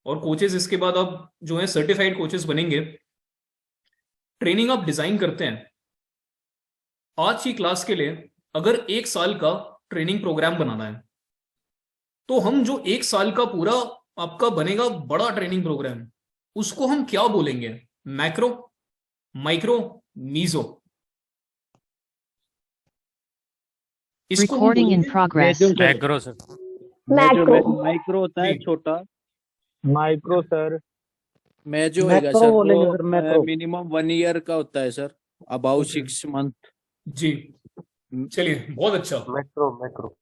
और कोचेस इसके बाद अब जो है सर्टिफाइड कोचेस बनेंगे। ट्रेनिंग आप डिजाइन करते हैं आज की क्लास के लिए। अगर 1 साल का ट्रेनिंग प्रोग्राम बनाना है तो हम जो 1 साल का पूरा आपका बनेगा बड़ा ट्रेनिंग प्रोग्राम, उसको हम क्या बोलेंगे? मैक्रो, माइक्रो, मीजो, इसको हम Recording in बोलेंगे। progress. Meso sir. Macro sir. Meso macro micro होता है जी छोटा। Micro sir. मैजो होएगा मैक्रो सर, बोलेंगे सर, वो मैक्रो। मिनिमम 1 ईयर का होता है सर, अबाउट ओके 6 मंथ। जी, चलिए बहुत अच्छा। Macro macro.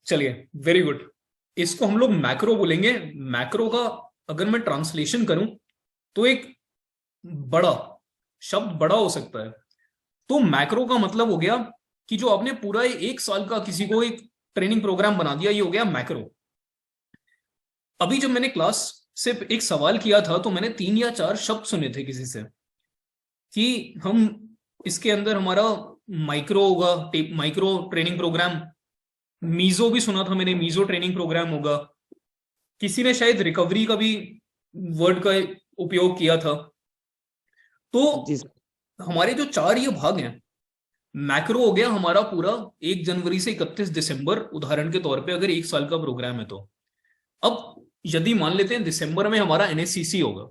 चलिए वेरी गुड, इसको हम लोग मैक्रो बोलेंगे। मैक्रो का अगर मैं ट्रांसलेशन करूं तो एक बड़ा शब्द बड़ा हो सकता है। तो मैक्रो का मतलब हो गया कि जो आपने पूरा 1 साल का किसी को एक ट्रेनिंग प्रोग्राम बना दिया, ये हो गया मैक्रो। अभी जब मैंने क्लास से एक सवाल किया था तो मैंने 3 या 4 शब्द सुने थे किसी से कि हम इसके अंदर हमारा माइक्रो होगा, माइक्रो ट्रेनिंग प्रोग्राम। मीजो भी सुना था मैंने, मीजो ट्रेनिंग प्रोग्राम होगा। किसी ने शायद रिकवरी का भी वर्ड का उपयोग किया था। तो जी सर। हमारे जो 4 ये भाग हैं, मैक्रो हो गया हमारा पूरा 1 जनवरी से 31 दिसंबर, उदाहरण के तौर पे अगर 1 साल का प्रोग्राम है तो। अब यदि मान लेते हैं दिसंबर में हमारा एनएससीसी होगा,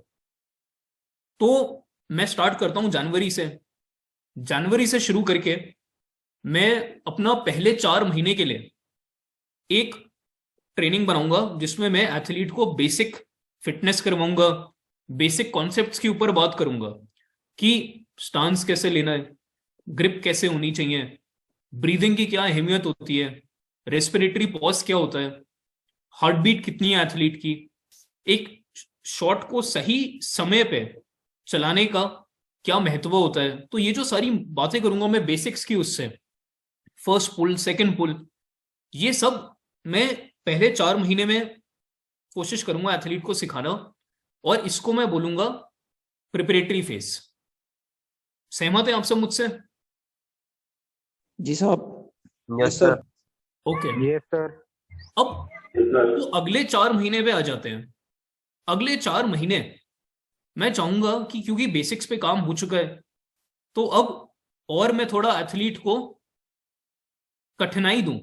तो मैं स्टार्ट करता हूं जनवरी से। जनवरी से शुरू करके मैं अपना पहले 4 महीने के लिए एक ट्रेनिंग बनाऊंगा जिसमें मैं एथलीट को बेसिक फिटनेस करवाऊंगा, बेसिक कॉन्सेप्ट्स के ऊपर बात करूंगा कि स्टांस कैसे लेना है, ग्रिप कैसे होनी चाहिए, ब्रीदिंग की क्या अहमियत होती है, रेस्पिरेटरी पॉज क्या होता है, हार्ट बीट कितनी है एथलीट की, एक शॉट को सही समय पे चलाने का क्या महत्व होता है। तो ये जो सारी बातें करूंगा मैं बेसिक्स की, उससे फर्स्ट पुल, सेकंड पुल, ये सब मैं पहले 4 महीने में कोशिश करूंगा एथलीट को सिखाना, और इसको मैं बोलूंगा प्रिपरेटरी फेज। सहमत है आप सब मुझसे? जी साहब। Yes sir. Okay. Yes sir. अब तो अगले 4 महीने पे आ जाते हैं। अगले 4 महीने मैं चाहूंगा कि क्योंकि बेसिक्स पे काम हो चुका है, तो अब और मैं थोड़ा एथलीट को कठिनाई दूं,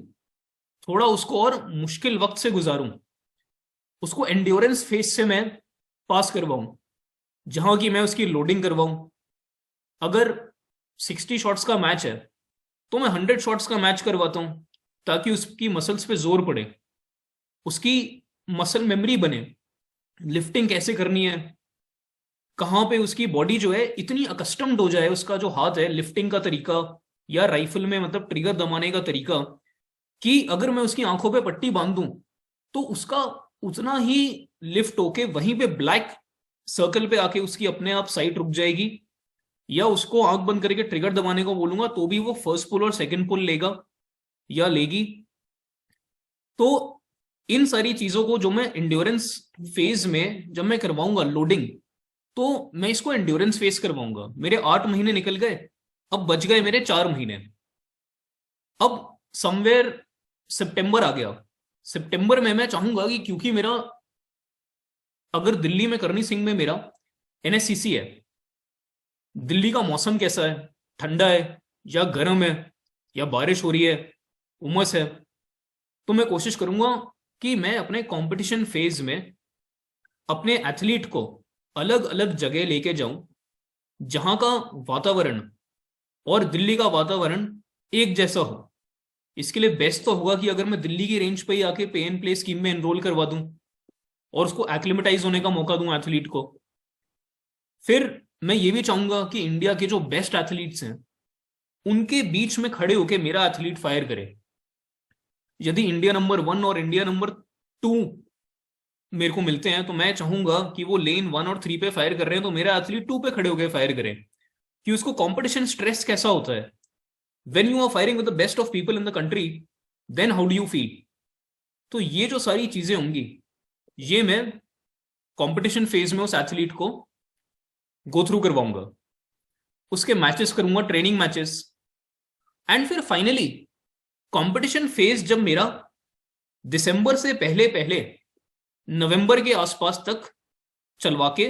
थोड़ा उसको और मुश्किल वक्त से गुजारूं, उसको एंड्योरेंस फेज से मैं पास करवाऊं, जहां की मैं उसकी लोडिंग करवाऊं। अगर 60 शॉट्स का मैच है तो मैं 100 शॉट्स का मैच करवाता हूं, ताकि उसकी मसल्स पे जोर पड़े, उसकी मसल मेमोरी बने, लिफ्टिंग कैसे करनी है, कहाँ पे उसकी बॉडी जो है इतनी अकस्टम्ड हो जाए, उसका जो हाथ है लिफ्टिंग का तरीका या राइफल में मतलब ट्रिगर दबाने का तरीका, कि अगर मैं उसकी आंखों पे पट्टी बांध दूं तो उसका उतना ही लिफ्ट होके वहीं पे ब्लैक सर्कल पे आके उसकी अपने आप साइट रुक जाएगी, या उसको आंख बंद करके ट्रिगर दबाने को बोलूंगा तो भी वो फर्स्ट पुल और सेकंड पुल लेगा या लेगी। तो इन सारी चीजों को जो मैं एंड्योरेंस फेज में जब मैं करवाऊंगा लोडिंग, तो मैं इसको एंड्योरेंस फेज करवाऊंगा। मेरे 8 महीने निकल गए, अब बच गए मेरे 4 महीने। अब समवेयर सितंबर आ गया। सितंबर में मैं चाहूंगा कि क्योंकि मेरा, अगर दिल्ली में करनी सिंह में मेरा एनएससीसी है, दिल्ली का मौसम कैसा है, ठंडा है या गर्म है या बारिश हो रही है, उमस है, तो मैं कोशिश करूंगा कि मैं अपने कंपटीशन फेज में अपने एथलीट को अलग अलग जगह लेके जाऊं जहां का वातावरण और दिल्ली का वातावरण एक जैसा हो। इसके लिए बेस्ट तो होगा कि अगर मैं दिल्ली की रेंज पे ही आके पे एंड प्ले स्कीम में एनरोल करवा दूं और उसको एक्लिमेटाइज होने का मौका दूं एथलीट को। फिर मैं ये भी चाहूंगा कि इंडिया के जो बेस्ट एथलीट्स हैं उनके बीच में खड़े होके मेरा एथलीट फायर करे। यदि इंडिया नंबर 1 और इंडिया नंबर 2 मेरे को मिलते हैं तो मैं चाहूंगा कि वो लेन 1 और 3 पे फायर कर रहे हैं तो मेरा एथलीट 2 पे खड़े होकर फायर करे, कि उसको कंपटीशन स्ट्रेस कैसा होता है। When you are firing with the best of people in the country, then how do you feel. तो ये जो सारी चीजें होंगी, ये मैं कंपटीशन फेज में उस एथलीट को गो थ्रू करवाऊंगा, उसके मैचेस करूंगा, ट्रेनिंग मैचेस। एंड फिर फाइनली कंपटीशन फेज जब मेरा दिसंबर से पहले पहले नवंबर के आसपास तक चलवा के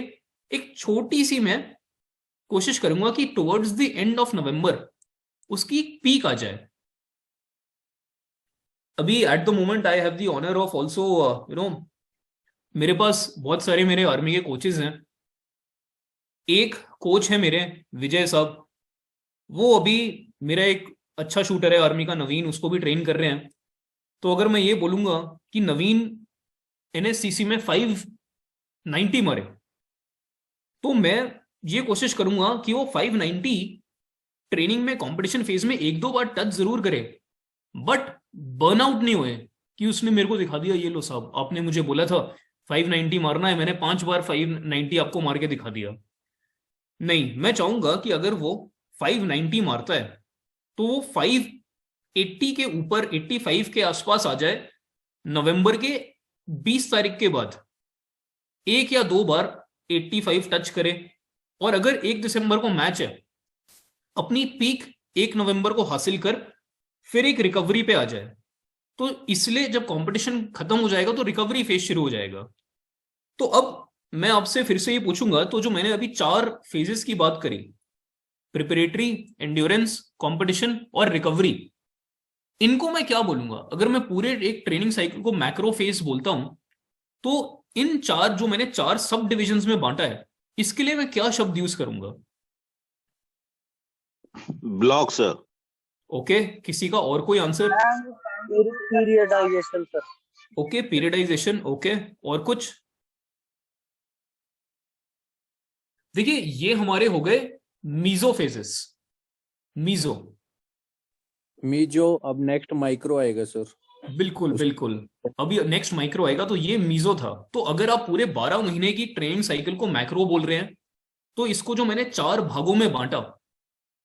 एक छोटी सी मैं कोशिश करूंगा कि towards the end of November उसकी एक पीक आ जाए। अभी at the moment I have the honour of also मेरे पास बहुत सारे मेरे आर्मी के कोचेज हैं। एक कोच है मेरे, विजय साहब, वो अभी मेरा एक अच्छा शूटर है आर्मी का, नवीन, उसको भी ट्रेन कर रहे हैं। तो अगर मैं ये बोलूंगा कि नवीन एनएससीसी में 590 मारे, तो मैं ये कोशिश करूंगा कि वो 590 ट्रेनिंग में कंपटीशन फेज में एक दो बार टच जरूर करे, बट बर्नआउट नहीं हुए कि उसने मेरे को दिखा दिया, ये लो साहब आपने मुझे बोला था 590 मारना है, मैंने 5 बार 590 आपको मार के दिखा दिया। नहीं, मैं चाहूंगा कि अगर वो 590 मारता है तो वो 580 के ऊपर, 85 के आसपास आ जाए नवंबर के 20 तारीख के बाद, एक या दो बार 85 टच करे। और अगर 1 दिसंबर को मैच है, अपनी पीक 1 नवंबर को हासिल कर फिर एक रिकवरी पे आ जाए। तो इसलिए जब कंपटीशन खत्म हो जाएगा तो रिकवरी फेज शुरू हो जाएगा। तो अब मैं आपसे फिर से ये पूछूंगा, तो जो मैंने अभी 4 फेजेस की बात करी, प्रिपरेटरी, एंड्योरेंस, कंपटीशन और रिकवरी, इनको मैं क्या बोलूंगा? अगर मैं पूरे एक ट्रेनिंग साइकिल को मैक्रो फेज बोलता हूं, तो इन 4 जो मैंने 4 सब डिविजन्स में बांटा है, इसके लिए मैं क्या शब्द यूज करूंगा? Block sir. ओके, किसी का और कोई answer? Periodisation sir. Okay, periodisation. Okay, और कुछ? देखिए, ये हमारे हो गए मीजो फेजेस। मीजो, मीजो, अब नेक्स्ट माइक्रो आएगा सर। बिल्कुल बिल्कुल, अभी नेक्स्ट माइक्रो आएगा। तो ये मीजो था। तो अगर आप पूरे 12 महीने की ट्रेनिंग साइकिल को मैक्रो बोल रहे हैं, तो इसको जो मैंने 4 भागों में बांटा,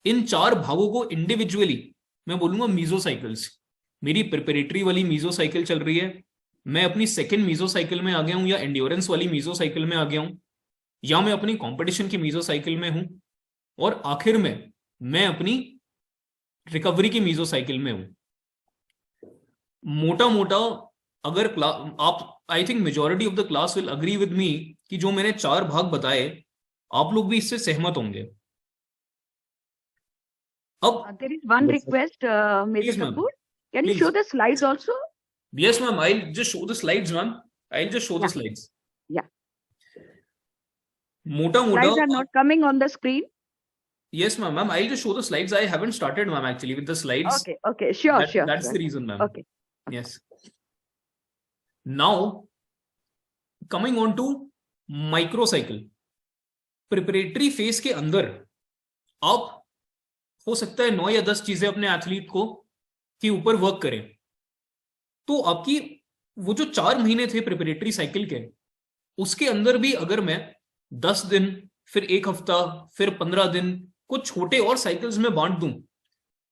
इन 4 भागों को इंडिविजुअली मैं बोलूंगा मीजो साइकिल्स। मेरी प्रिपरेटरी वाली मीजो साइकिल चल रही है, मैं अपनी सेकेंड मीजो साइकिल में आ गया हूं, या एंड्योरेंस वाली मीजो साइकिल में आ गया हूं, या मैं अपनी कंपटीशन की मीजो साइकिल में हूं, और आखिर में मैं अपनी रिकवरी की मीजो साइकिल में हूं। मोटा मोटा अगर आप, I think majority of the class will agree with me कि जो मैंने 4 भाग बताए, आप लोग भी इससे सहमत होंगे। अब there is one request, Mr. Please, ma'am. Kapoor. Can you Please. show the slides also? yes ma'am, I'll just show the slides, ma'am. I'll just show the Yeah. slides. Yeah. मोटा Slides मोटा are not coming on the screen. yes ma'am, I'll just show the slides. I haven't started, ma'am, actually with the slides. Okay, sure, sure. That's sure. the reason, ma'am. Okay. Yes. Now coming on to microcycle, preparatory phase के अंदर आप हो सकता है 9 या 10 चीजें अपने athlete को के ऊपर वर्क करें। तो आपकी वो जो 4 महीने थे प्रिपरेटरी साइकिल के, उसके अंदर भी अगर मैं 10 दिन, फिर 1 हफ्ता, फिर 15 दिन, कुछ छोटे और साइकिल्स में बांट दूं,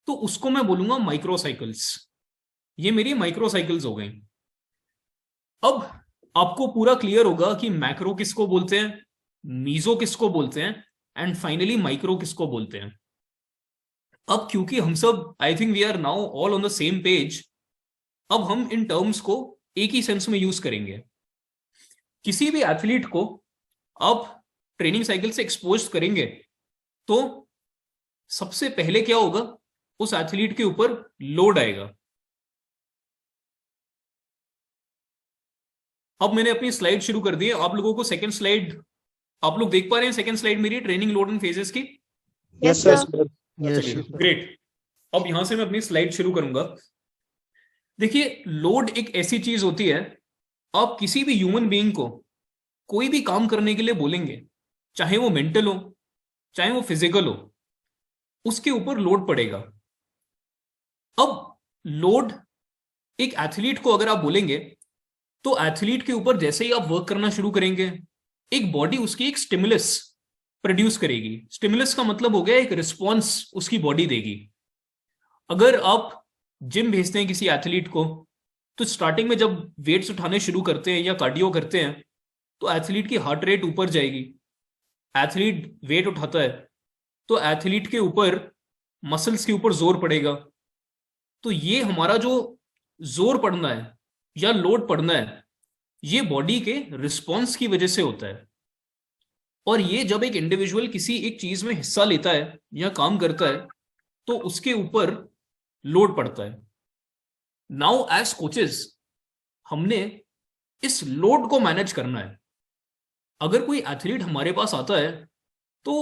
तो उसको मैं बोलूंगा माइक्रो साइकिल्स। ये मेरी माइक्रो साइकिल्स हो गई। अब आपको पूरा क्लियर होगा कि मैक्रो किसको बोलते हैं, मीजो किसको बोलते हैं, एंड फाइनली माइक्रो किसको बोलते हैं। अब क्योंकि हम सब, I think we are now all on the same page, अब हम इन टर्म्स को एक ही सेंस में यूज करेंगे। किसी भी एथलीट को आप ट्रेनिंग साइकिल से एक्सपोज करेंगे, तो सबसे पहले क्या होगा, उस एथलीट के ऊपर लोड आएगा। अब मैंने अपनी स्लाइड शुरू कर दी है। आप लोगों को सेकंड स्लाइड, आप लोग देख पा रहे हैं सेकंड स्लाइड मेरी ट्रेनिंग लोड एंड फेजेस की? Yes, sir. ग्रेट। अब यहां से मैं अपनी स्लाइड शुरू करूंगा। देखिए, लोड एक ऐसी चीज होती है, आप किसी भी ह्यूमन बीइंग को कोई भी काम करने के लिए बोलेंगे, चाहे वो मेंटल हो चाहे वो फिजिकल हो, उसके ऊपर लोड पड़ेगा। अब लोड एक एथलीट को अगर आप बोलेंगे, तो एथलीट के ऊपर जैसे ही आप वर्क करना शुरू करेंगे, एक बॉडी उसकी एक स्टिमुलस प्रोड्यूस करेगी। स्टिमुलस का मतलब हो गया एक रिस्पॉन्स उसकी बॉडी देगी। अगर आप जिम भेजते हैं किसी एथलीट को, तो स्टार्टिंग में जब वेट्स उठाने शुरू करते हैं या कार्डियो करते हैं, तो एथलीट की हार्ट रेट ऊपर जाएगी। एथलीट वेट उठाता है तो एथलीट के ऊपर मसल्स के ऊपर जोर पड़ेगा। तो ये हमारा जो जोर पड़ना है या लोड पड़ना है, ये बॉडी के रिस्पॉन्स की वजह से होता है। और ये जब एक इंडिविजुअल किसी एक चीज में हिस्सा लेता है या काम करता है तो उसके ऊपर लोड पड़ता है। नाउ एज कोचेस हमने इस लोड को मैनेज करना है। अगर कोई एथलीट हमारे पास आता है तो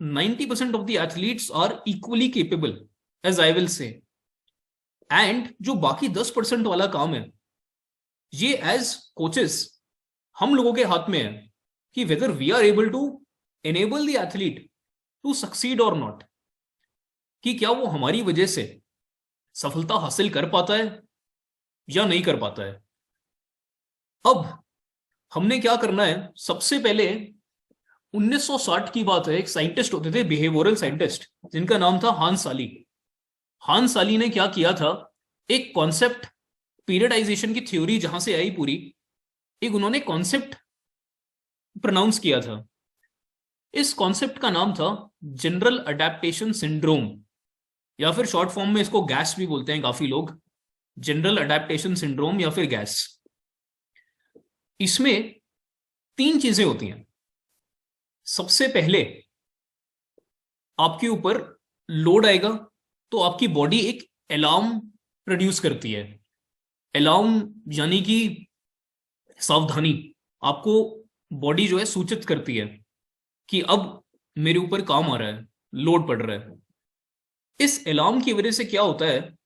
90% of the athletes are equally capable, as I will say. And जो बाकी 10% वाला काम है, ये एज कोचेस हम लोगों के हाथ में है कि whether we are able to enable the athlete to succeed और नॉट, कि क्या वो हमारी वजह से सफलता हासिल कर पाता है या नहीं कर पाता है। अब हमने क्या करना है, सबसे पहले 1960 की बात है, एक साइंटिस्ट होते थे, बिहेवियरल साइंटिस्ट, जिनका नाम था हांस साली। हांस साली ने क्या किया था, एक कॉन्सेप्ट, पीरियडाइजेशन की थ्योरी जहां से आई पूरी, एक उन्होंने कॉन्सेप्ट प्रोनाउंस किया था। इस कॉन्सेप्ट का नाम था जनरल अडेप्टेशन सिंड्रोम, या फिर शॉर्ट फॉर्म में इसको गैस भी बोलते हैं काफी लोग, जनरल अडेप्टेशन सिंड्रोम या फिर गैस। इसमें 3 चीजें होती हैं। सबसे पहले आपके ऊपर लोड आएगा तो आपकी बॉडी एक अलार्म प्रोड्यूस करती है। अलार्म यानी कि सावधानी, आपको बॉडी जो है सूचित करती है कि अब मेरे ऊपर काम आ रहा है, लोड पड़ रहा है। इस अलार्म की वजह से क्या होता है,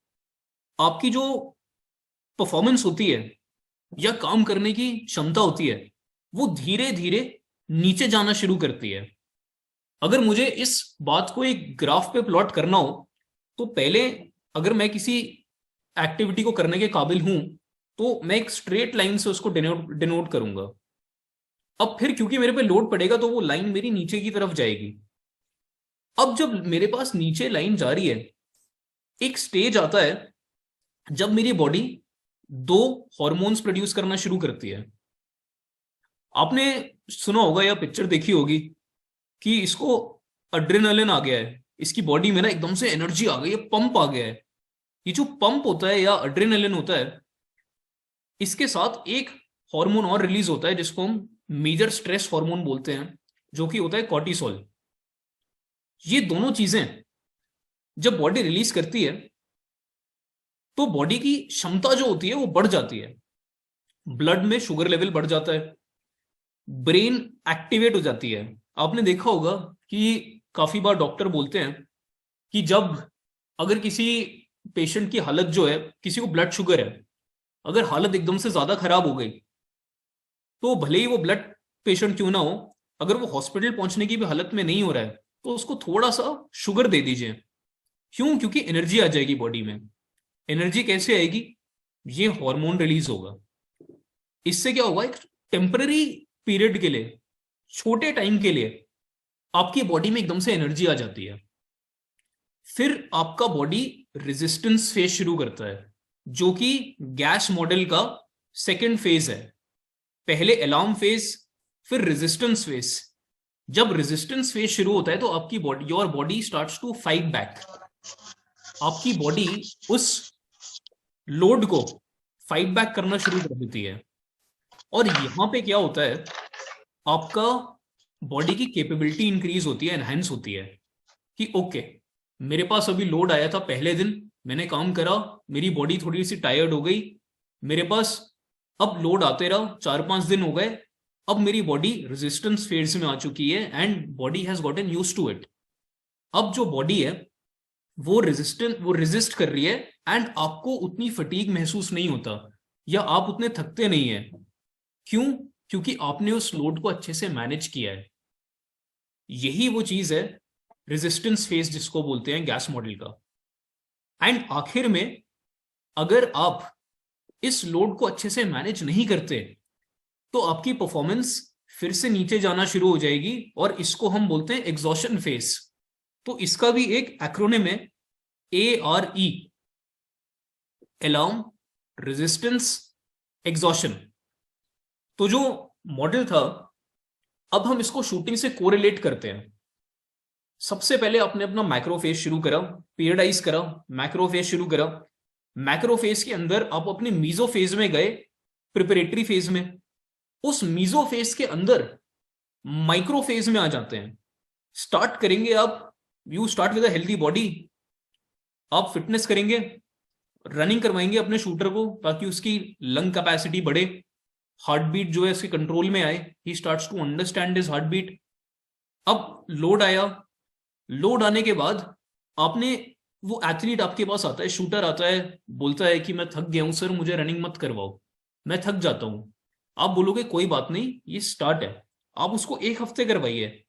आपकी जो परफॉर्मेंस होती है या काम करने की क्षमता होती है वो धीरे धीरे नीचे जाना शुरू करती है। अगर मुझे इस बात को एक ग्राफ पे प्लॉट करना हो तो पहले अगर मैं किसी एक्टिविटी को करने के काबिल हूं तो मैं एक स्ट्रेट लाइन से उसको डिनोट करूंगा। अब फिर क्योंकि मेरे पे लोड पड़ेगा तो वो लाइन मेरी नीचे की तरफ जाएगी। अब जब मेरे पास नीचे लाइन जा रही है, एक स्टेज आता है जब मेरी बॉडी 2 हॉर्मोन्स प्रोड्यूस करना शुरू करती है। आपने सुना होगा या पिक्चर देखी होगी कि इसको एड्रेनालिन आ गया है, इसकी बॉडी में ना एकदम से एनर्जी आ गई है, पंप आ गया है। ये जो पंप होता है या एड्रेनालिन होता है, इसके साथ एक हार्मोन और रिलीज होता है जिसको हम मेजर स्ट्रेस हार्मोन बोलते हैं, जो कि होता है कॉर्टिसोल। ये दोनों चीजें जब बॉडी रिलीज करती है तो बॉडी की क्षमता जो होती है वो बढ़ जाती है, ब्लड में शुगर लेवल बढ़ जाता है, ब्रेन एक्टिवेट हो जाती है। आपने देखा होगा कि काफी बार डॉक्टर बोलते हैं कि जब अगर किसी पेशेंट की हालत जो है, किसी को ब्लड शुगर है, अगर हालत एकदम से ज्यादा खराब हो गई तो भले ही वो ब्लड पेशेंट क्यों ना हो, अगर वो हॉस्पिटल पहुंचने की भी हालत में नहीं हो रहा है तो उसको थोड़ा सा शुगर दे दीजिए। क्यों? क्योंकि एनर्जी आ जाएगी बॉडी में। एनर्जी कैसे आएगी? ये हार्मोन रिलीज होगा। इससे क्या होगा, एक टेम्पररी पीरियड के लिए, छोटे टाइम के लिए आपकी बॉडी में एकदम से एनर्जी आ जाती है। फिर आपका बॉडी रेजिस्टेंस फेज शुरू करता है, जो कि गैस मॉडल का सेकंड फेज है। पहले अलार्म फेज, फिर रेजिस्टेंस फेज। जब रेजिस्टेंस फेज शुरू होता है तो आपकी body, your body starts to fight back. आपकी बॉडी उस लोड को फाइट बैक करना शुरू कर देती है। और यहां पे क्या होता है, आपका बॉडी की कैपेबिलिटी इंक्रीज होती है, एनहांस होती है कि ओके, मेरे पास अभी लोड आया था, पहले दिन मैंने काम करा, मेरी बॉडी थोड़ी सी टायर्ड हो गई, मेरे पास अब लोड आते रहा, 4-5 दिन हो गए, अब मेरी बॉडी रेजिस्टेंस फेज में आ चुकी है and body has gotten used to it. अब जो बॉडी है वो रेजिस्ट कर रही है एंड आपको उतनी फटीग महसूस नहीं होता या आप उतने थकते नहीं है। क्यों? क्योंकि आपने उस लोड को अच्छे से मैनेज किया है। यही वो चीज है रेजिस्टेंस फेज जिसको बोलते हैं गैस मॉडल का। एंड आखिर में अगर आप इस लोड को अच्छे से मैनेज नहीं करते तो आपकी परफॉर्मेंस फिर से नीचे जाना शुरू हो जाएगी और इसको हम बोलते हैं एग्जॉशन फेज। तो इसका भी एक एक्रोनिम है, ARE, अलार्म, रेजिस्टेंस, एग्जॉशन। तो जो मॉडल था, अब हम इसको शूटिंग से कोरिलेट करते हैं। सबसे पहले आपने अपना मैक्रोफेज शुरू करा, पीरियडाइज करा, मैक्रोफेज शुरू करा। मैक्रोफेज के अंदर आप अपने मीजोफेज में गए प्रिपरेटरी फेज में, उस मीजो फेज के अंदर माइक्रो फेज में आ जाते हैं। स्टार्ट करेंगे आप, you start with a healthy body, आप फिटनेस करेंगे, रनिंग करवाएंगे अपने शूटर को ताकि उसकी लंग कैपेसिटी बढ़े, हार्ट बीट जो है उसके कंट्रोल में आए, he starts to understand his heart beat. अब लोड आया, लोड आने के बाद आपने, वो एथलीट आपके पास आता है, शूटर आता है, बोलता है कि मैं थक गया हूं सर, मुझे रनिंग मत करवाओ, मैं थक जाता हूं। आप बोलोगे कोई बात नहीं, ये स्टार्ट है, आप उसको 1 हफ्ते करवाइए,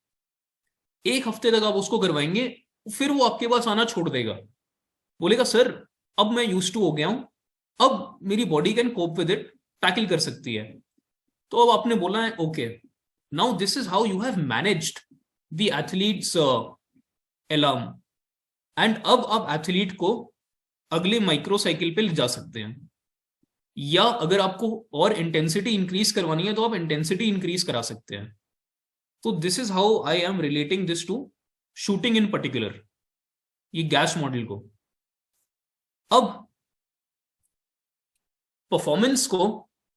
1 हफ्ते तक आप उसको करवाएंगे, फिर वो आपके पास आना छोड़ देगा, बोलेगा सर अब मैं यूज टू हो गया हूं, अब मेरी body can cope with it, tackle कर सकती है। तो अब आपने बोला है okay, now this is how you have managed the athletes alarm, and अब आप एथलीट को अगले माइक्रो साइकिल पे ले जा सकते हैं, या अगर आपको और इंटेंसिटी इंक्रीज करवानी है तो आप इंटेंसिटी इंक्रीज करा सकते हैं। तो this is how I am relating this to shooting in particular, ये गैस मॉडल को। अब परफॉर्मेंस को,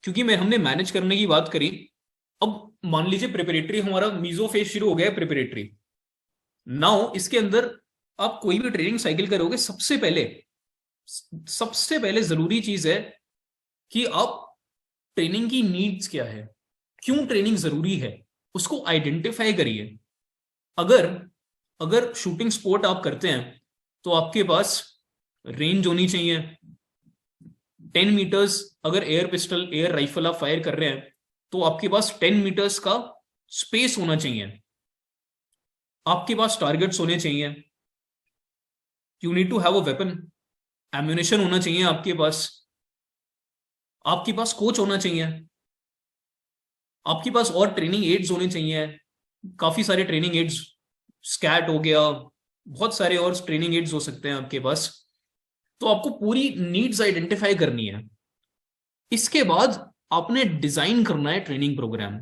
क्योंकि हमने मैनेज करने की बात करी, अब मान लीजिए प्रिपरेटरी हमारा मीजो फेज शुरू हो गया है, प्रिपरेटरी। नाउ इसके अंदर आप कोई भी ट्रेनिंग साइकिल करोगे, सबसे पहले जरूरी चीज है कि आप ट्रेनिंग की नीड्स क्या है, क्यों ट्रेनिंग जरूरी है, उसको आइडेंटिफाई करिए। अगर अगर शूटिंग स्पोर्ट आप करते हैं तो आपके पास रेंज होनी चाहिए 10 मीटर्स, अगर एयर पिस्टल एयर राइफल आप फायर कर रहे हैं तो आपके पास 10 मीटर्स का स्पेस होना चाहिए, आपके पास टारगेट्स होने चाहिए, you need to have a weapon, ammunition होना चाहिए आपके पास कोच होना चाहिए, आपके पास और ट्रेनिंग एड्स होने चाहिए, काफी सारे ट्रेनिंग एड्स, स्कैट हो गया, बहुत सारे और ट्रेनिंग एड्स हो सकते हैं आपके पास। तो आपको पूरी नीड्स आइडेंटिफाई करनी है। इसके बाद आपने डिजाइन करना है ट्रेनिंग प्रोग्राम।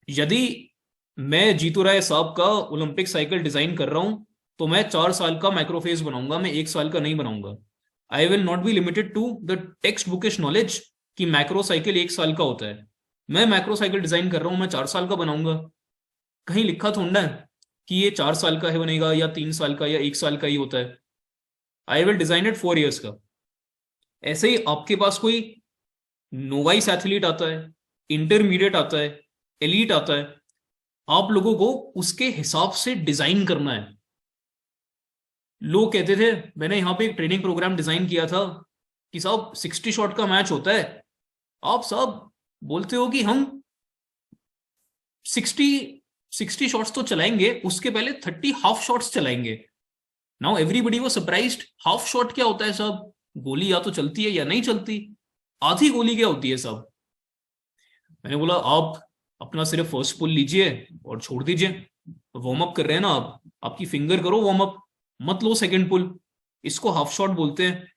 यदि मैं जीतू राय साहब का ओलंपिक साइकिल डिजाइन कर रहा हूं तो मैं 4 साल का माइक्रोफेज बनाऊंगा, मैं 1 साल का नहीं बनाऊंगा। I will not be limited to the text bookish knowledge कि मैक्रो साइकिल 1 साल का होता है। मैं मैक्रो साइकिल डिजाइन कर रहा हूं, मैं 4 साल का बनाऊंगा। कहीं लिखा थोड़ा है कि ये 4 साल का है बनेगा, या 3 साल का, या 1 साल का ही होता है। I will design it 4 years का। ऐसे ही आपके पास कोई नोवाइस एथलीट आता है, इंटरमीडिएट आता है, एलीट आता है, आप लोगों को उसके हिसाब से डिजाइन करना है। लोग कहते थे, मैंने यहां पे एक ट्रेनिंग प्रोग्राम डिजाइन किया था कि साहब 60 शॉट का मैच होता है, आप साहब बोलते हो कि हम 60 शॉट्स तो चलाएंगे, उसके पहले 30 हाफ शॉट्स चलाएंगे। Now everybody was surprised, half shot क्या होता है साहब, गोली या तो चलती है या नहीं चलती, आधी गोली क्या होती है साहब। मैंने बोला आप अपना सिर्फ फर्स्ट पुल लीजिए और छोड़ दीजिए, वार्म अप कर रहे हैं ना आप, आपकी फिंगर करो वार्म अप, मत लो सेकंड पुल, इसको हाफ शॉट बोलते हैं।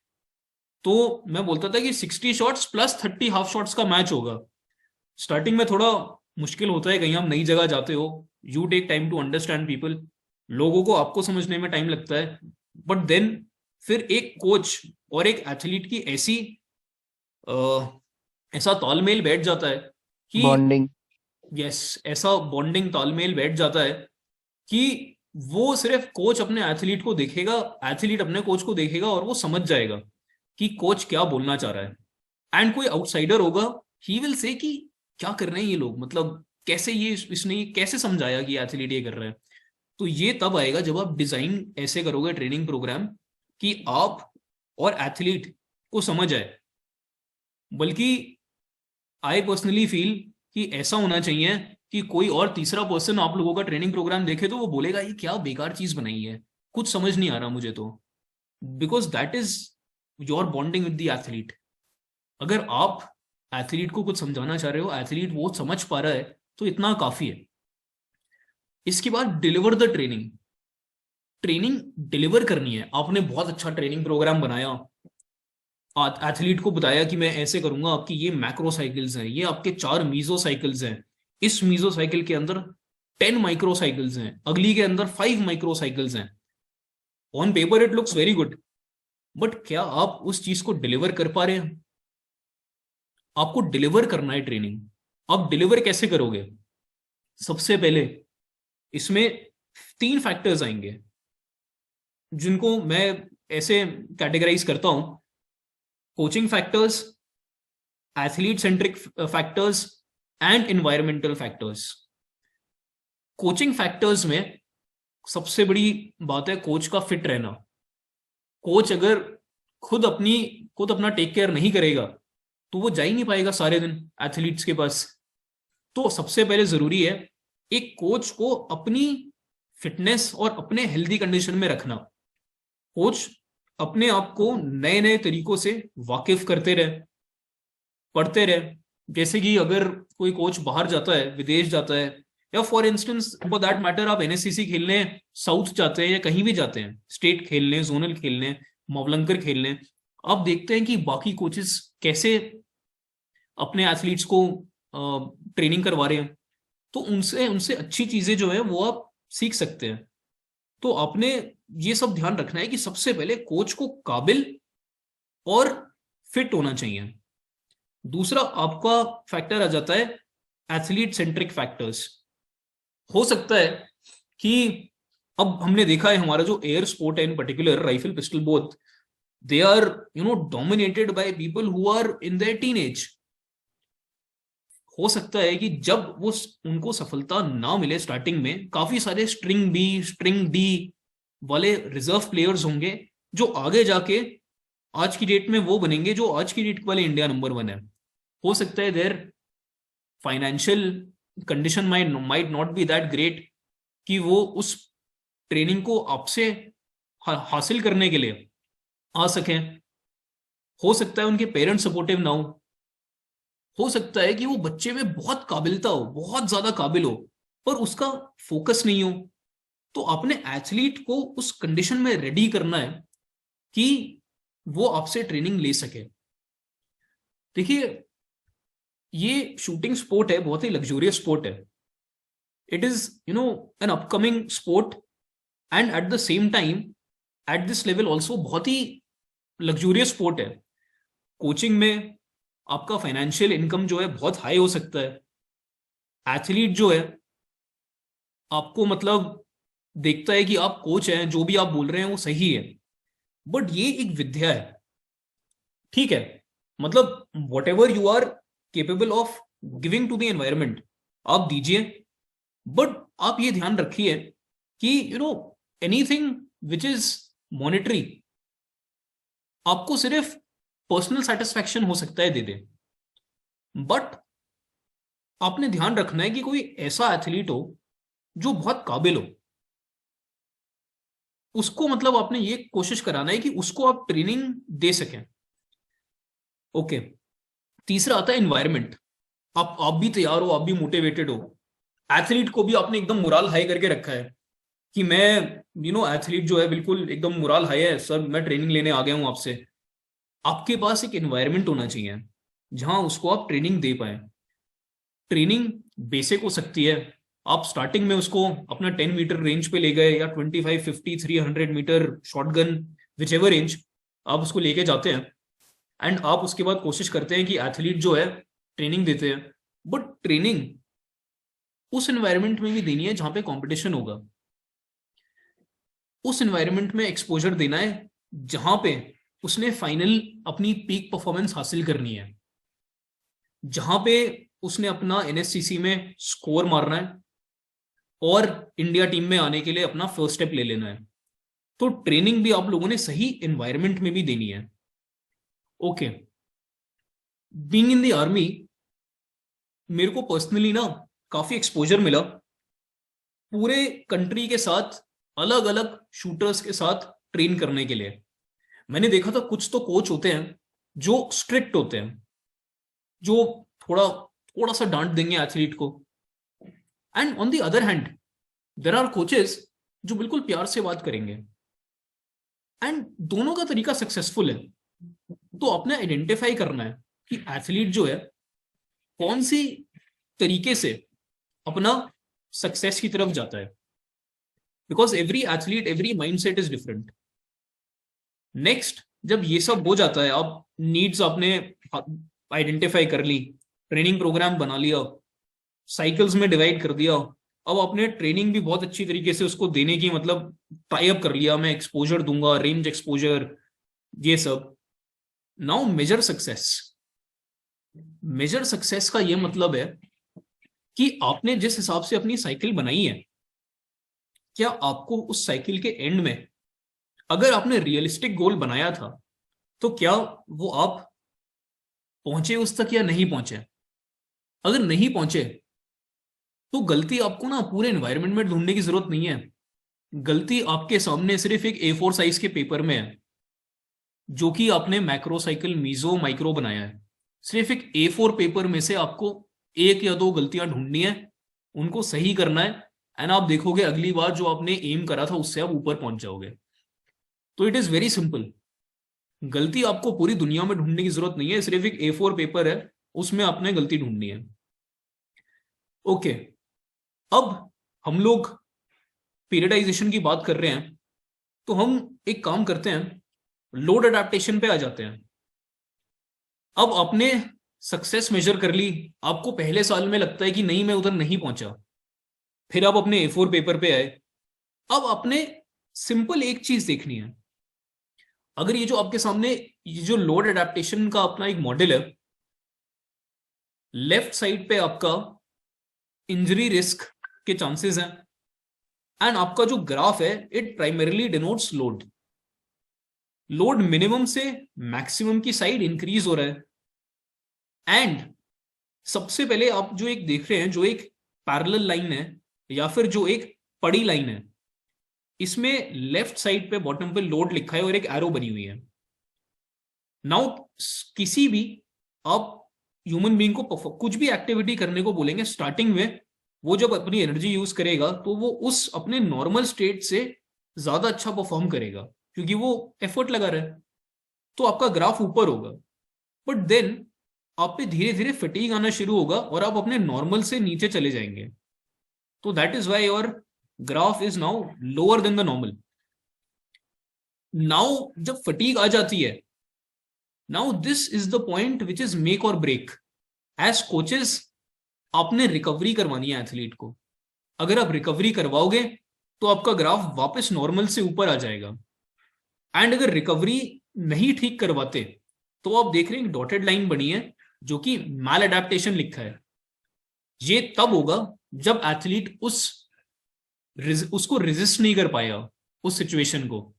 तो मैं बोलता था कि 60 शॉट्स प्लस 30 हाफ शॉट्स का मैच होगा। स्टार्टिंग में थोड़ा मुश्किल होता है, कहीं आप नई जगह जाते हो, you take time to understand people, लोगों को आपको समझने में टाइम लगता है, बट देन फिर एक कोच और एक एथलीट की ऐसा तालमेल बैठ जाता है कि बॉन्डिंग, ऐसा बॉन्डिंग तालमेल बैठ जाता है कि वो सिर्फ कोच अपने एथलीट को देखेगा, एथलीट अपने कोच को देखेगा और वो समझ जाएगा कि कोच क्या बोलना चाह रहा है। एंड कोई आउटसाइडर होगा, ही विल से कि क्या कर रहे हैं ये लोग, मतलब कैसे इसने कैसे समझाया कि एथलीट ये कर रहा है। तो ये तब आएगा जब आप डिजाइन ऐसे करोगे ट्रेनिंग प्रोग्राम कि आप और एथलीट को समझ आए। बल्कि आई पर्सनली फील कि ऐसा होना चाहिए कि कोई और तीसरा पर्सन आप लोगों का ट्रेनिंग प्रोग्राम देखे तो वो बोलेगा ये क्या बेकार चीज बनाई है, कुछ समझ नहीं आ रहा मुझे तो, because that is your bonding with the athlete. अगर आप एथलीट को कुछ समझाना चाह रहे हो, एथलीट वो समझ पा रहा है, तो इतना काफी है। इसके बाद deliver the training, training deliver करनी है। आपने बहुत अच्छा ट्रेनिंग प्रोग्राम बनाया, एथलीट को बताया कि मैं ऐसे करूंगा, आपकी ये मैक्रो साइकिल्स हैं, ये आपके 4 मीजो साइकिल्स हैं, इस मीजो साइकिल के अंदर 10 माइक्रो साइकिल्स हैं, अगली के अंदर 5 माइक्रो साइकिल्स हैं। On paper it looks very good, but क्या आप उस चीज को डिलीवर कर पा रहे हैं? आपको डिलीवर करना है ट्रेनिंग। आप डिलीवर कैसे करोगे? सबसे पहले इसमें 3 फैक्टर्स आएंगे जिनको मैं ऐसे कैटेगराइज करता हूं: coaching factors, athlete centric factors and environmental factors. Coaching factors में सबसे बड़ी बात है कोच का फिट रहना। कोच अगर खुद अपना टेक केयर नहीं करेगा तो वो जा ही नहीं पाएगा सारे दिन एथलीट्स के पास। तो सबसे पहले जरूरी है एक कोच को अपनी फिटनेस और अपने हेल्दी कंडीशन में रखना। कोच अपने आप को नए नए तरीकों से वाकिफ करते रहे, पढ़ते रहे। जैसे कि अगर कोई कोच बाहर जाता है, विदेश जाता है, या for instance for that matter आप एनएससीसी खेलने साउथ जाते हैं या कहीं भी जाते हैं, स्टेट खेलने, जोनल खेलने, मवलंकर खेलने, आप देखते हैं कि बाकी कोचेस कैसे अपने एथलीट्स को ट्रेनिंग करवा रहे हैं। तो उनसे उनसे अच्छी चीजें जो है वो आप सीख सकते हैं। तो आपने ये सब ध्यान रखना है कि सबसे पहले कोच को काबिल और फिट होना चाहिए। दूसरा आपका फैक्टर आ जाता है एथलीट सेंट्रिक फैक्टर्स। हो सकता है कि अब हमने देखा है हमारा जो एयर स्पोर्ट है, in particular rifle pistol both, they are dominated by people who are in their teenage. हो सकता है कि जब वो उनको सफलता ना मिले स्टार्टिंग में, काफी सारे स्ट्रिंग बी, स्ट्रिंग डी वाले रिजर्व प्लेयर्स होंगे जो आगे जाके आज की डेट में वो बनेंगे जो आज की डेट वाले इंडिया नंबर 1 है। हो सकता है there financial condition might not be that great कि वो उस ट्रेनिंग को आपसे हासिल करने के लिए आ सकें। हो सकता है उनके पेरेंट्स सपोर्टिव ना हो सकता है कि वो बच्चे में बहुत काबिलता हो, बहुत ज्यादा काबिल हो, पर उसका फोकस नहीं हो। तो अपने एथलीट को उस कंडीशन में रेडी करना है कि वो आपसे ट्रेनिंग ले सके। देखिए, ये शूटिंग स्पोर्ट है, बहुत ही लग्जूरियस स्पोर्ट है। It is an upcoming sport and at the same time at this level also बहुत ही लग्जूरियस स्पोर्ट है। कोचिंग में आपका फाइनेंशियल इनकम जो है बहुत हाई हो सकता है। एथलीट जो है आपको मतलब देखता है कि आप कोच हैं, जो भी आप बोल रहे हैं वो सही है, बट ये एक विद्या है। ठीक है, मतलब whatever you are capable of giving to the environment आप दीजिए, बट आप ये ध्यान रखिए कि एनीथिंग विच इज मॉनिटरी आपको सिर्फ पर्सनल सेटिस्फैक्शन हो सकता है दे दे, बट आपने ध्यान रखना है कि कोई ऐसा एथलीट हो जो बहुत काबिल हो। उसको मतलब आपने ये कोशिश कराना है कि उसको आप ट्रेनिंग दे सकें। ओके, तीसरा आता है एनवायरमेंट। आप भी तैयार हो, आप भी मोटिवेटेड हो। एथलीट को भी आपने एकदम मोराल हाई करके रखा है कि मैं एथलीट जो है बिल्कुल एकदम मोराल हाई है, सर मैं ट्रेनिंग लेने आ गया हूं आपसे। आपके पास एक एनवायरमेंट होना चाहिए जहां उसको आप ट्रेनिंग दे पाए। ट्रेनिंग बेसिक हो सकती है, आप स्टार्टिंग में उसको अपना 10 मीटर रेंज पे ले गए या 25, 50, 300 metre shotgun, whichever range आप उसको लेके जाते हैं, एंड आप उसके बाद कोशिश करते हैं कि एथलीट जो है ट्रेनिंग देते हैं। बट ट्रेनिंग उस एनवायरमेंट में भी देनी है जहां पे कंपटीशन होगा। उस एनवायरमेंट में एक्सपोजर देना है जहां पे उसने फाइनल अपनी पीक परफॉर्मेंस हासिल करनी है, जहां पे उसने अपना एनएससीसी में स्कोर मारना है और इंडिया टीम में आने के लिए अपना फर्स्ट स्टेप ले लेना है। तो ट्रेनिंग भी आप लोगों ने सही एनवायरमेंट में भी देनी है। Okay, being in the army मेरे को पर्सनली ना काफी एक्सपोजर मिला पूरे कंट्री के साथ अलग अलग शूटर्स के साथ ट्रेन करने के लिए। मैंने देखा था कुछ तो कोच होते हैं जो स्ट्रिक्ट होते हैं, जो थोड़ा सा डांट देंगे एथलीट को, and on the other hand there are coaches जो बिल्कुल प्यार से बात करेंगे, एंड दोनों का तरीका सक्सेसफुल है। तो आपने आइडेंटिफाई करना है कि एथलीट जो है कौन सी तरीके से अपना सक्सेस की तरफ जाता है, because every athlete, every mindset is different. Next, जब ये सब हो जाता है, आप नीड्स आपने आइडेंटिफाई कर ली, ट्रेनिंग प्रोग्राम बना लिया, साइकिल्स में डिवाइड कर दिया, अब आपने ट्रेनिंग भी बहुत अच्छी तरीके से उसको देने की मतलब टाई अप कर लिया, मैं एक्सपोजर दूंगा, रेंज एक्सपोजर, ये सब। Now major success. Major success का ये मतलब है कि आपने जिस हिसाब से अपनी साइकिल बनाई है, क्या आपको उस साइकिल के एंड में, अगर आपने रियलिस्टिक गोल बनाया था, तो क्या वो आप पहुंचे उस तक या नहीं पहुंचे? अगर नहीं पहुंचे तो गलती आपको ना पूरे एनवायरनमेंट में ढूंढने की जरूरत नहीं है। गलती आपके सामने सिर्फ एक A4 साइज के पेपर में है, जो कि आपने मैक्रो साइकिल मीजो माइक्रो बनाया है। सिर्फ एक A4 पेपर में से आपको एक या दो गलतियां ढूंढनी है, उनको सही करना है, एंड आप देखोगे अगली बार जो आपने एम करा था उससे आप ऊपर पहुंच जाओगे। तो इट इज वेरी सिंपल। गलती आपको पूरी दुनिया में ढूंढने की जरूरत नहीं है, सिर्फ एक A4 पेपर है, उसमें आपने गलती ढूंढनी है। ओके, अब हम लोग पीरियडाइजेशन की बात कर रहे हैं, तो हम एक काम करते हैं, लोड अडेप्टेशन पे आ जाते हैं। अब आपने सक्सेस मेजर कर ली, आपको पहले साल में लगता है कि नहीं मैं उधर नहीं पहुंचा, फिर आप अपने A4 पेपर पे आए। अब आपने सिंपल एक चीज देखनी है, अगर ये जो आपके सामने ये जो लोड अडेप्टेशन का अपना एक मॉडल है, लेफ्ट साइड पे आपका इंजरी रिस्क के चांसेस हैं, एंड आपका जो ग्राफ है it primarily denotes load. Load minimum से मैक्सिमम की साइड इंक्रीज हो रहा है, एंड सबसे पहले आप जो एक देख रहे हैं, जो एक पैरेलल लाइन है या फिर जो एक पड़ी लाइन है, इसमें लेफ्ट साइड पे बॉटम पे लोड लिखा है और एक एरो बनी हुई है। नाउ किसी भी आप ह्यूमन बीइंग को कुछ भी एक्टिविटी करने को बोलेंगे, स्टार्टिंग में वो जब अपनी एनर्जी यूज करेगा तो वो उस अपने नॉर्मल स्टेट से ज्यादा अच्छा परफॉर्म करेगा, क्योंकि वो एफर्ट लगा रहा है, तो आपका ग्राफ ऊपर होगा। बट देन आप पे धीरे धीरे फटीग आना शुरू होगा और आप अपने नॉर्मल से नीचे चले जाएंगे। तो that is why your graph is now lower than the normal. Now जब फटीग आ जाती है, now this is the point which is make और ब्रेक। एज कोचेस आपने रिकवरी करवानी है एथलीट को। अगर आप रिकवरी करवाओगे तो आपका ग्राफ वापस नॉर्मल से ऊपर आ जाएगा, एंड अगर रिकवरी नहीं ठीक करवाते तो आप देख रहे हैं डॉटेड लाइन बनी है जो कि मैल अडेप्टेशन लिखा है। ये तब होगा जब एथलीट उसको रेजिस्ट नहीं कर पाया उस सिचुएशन को,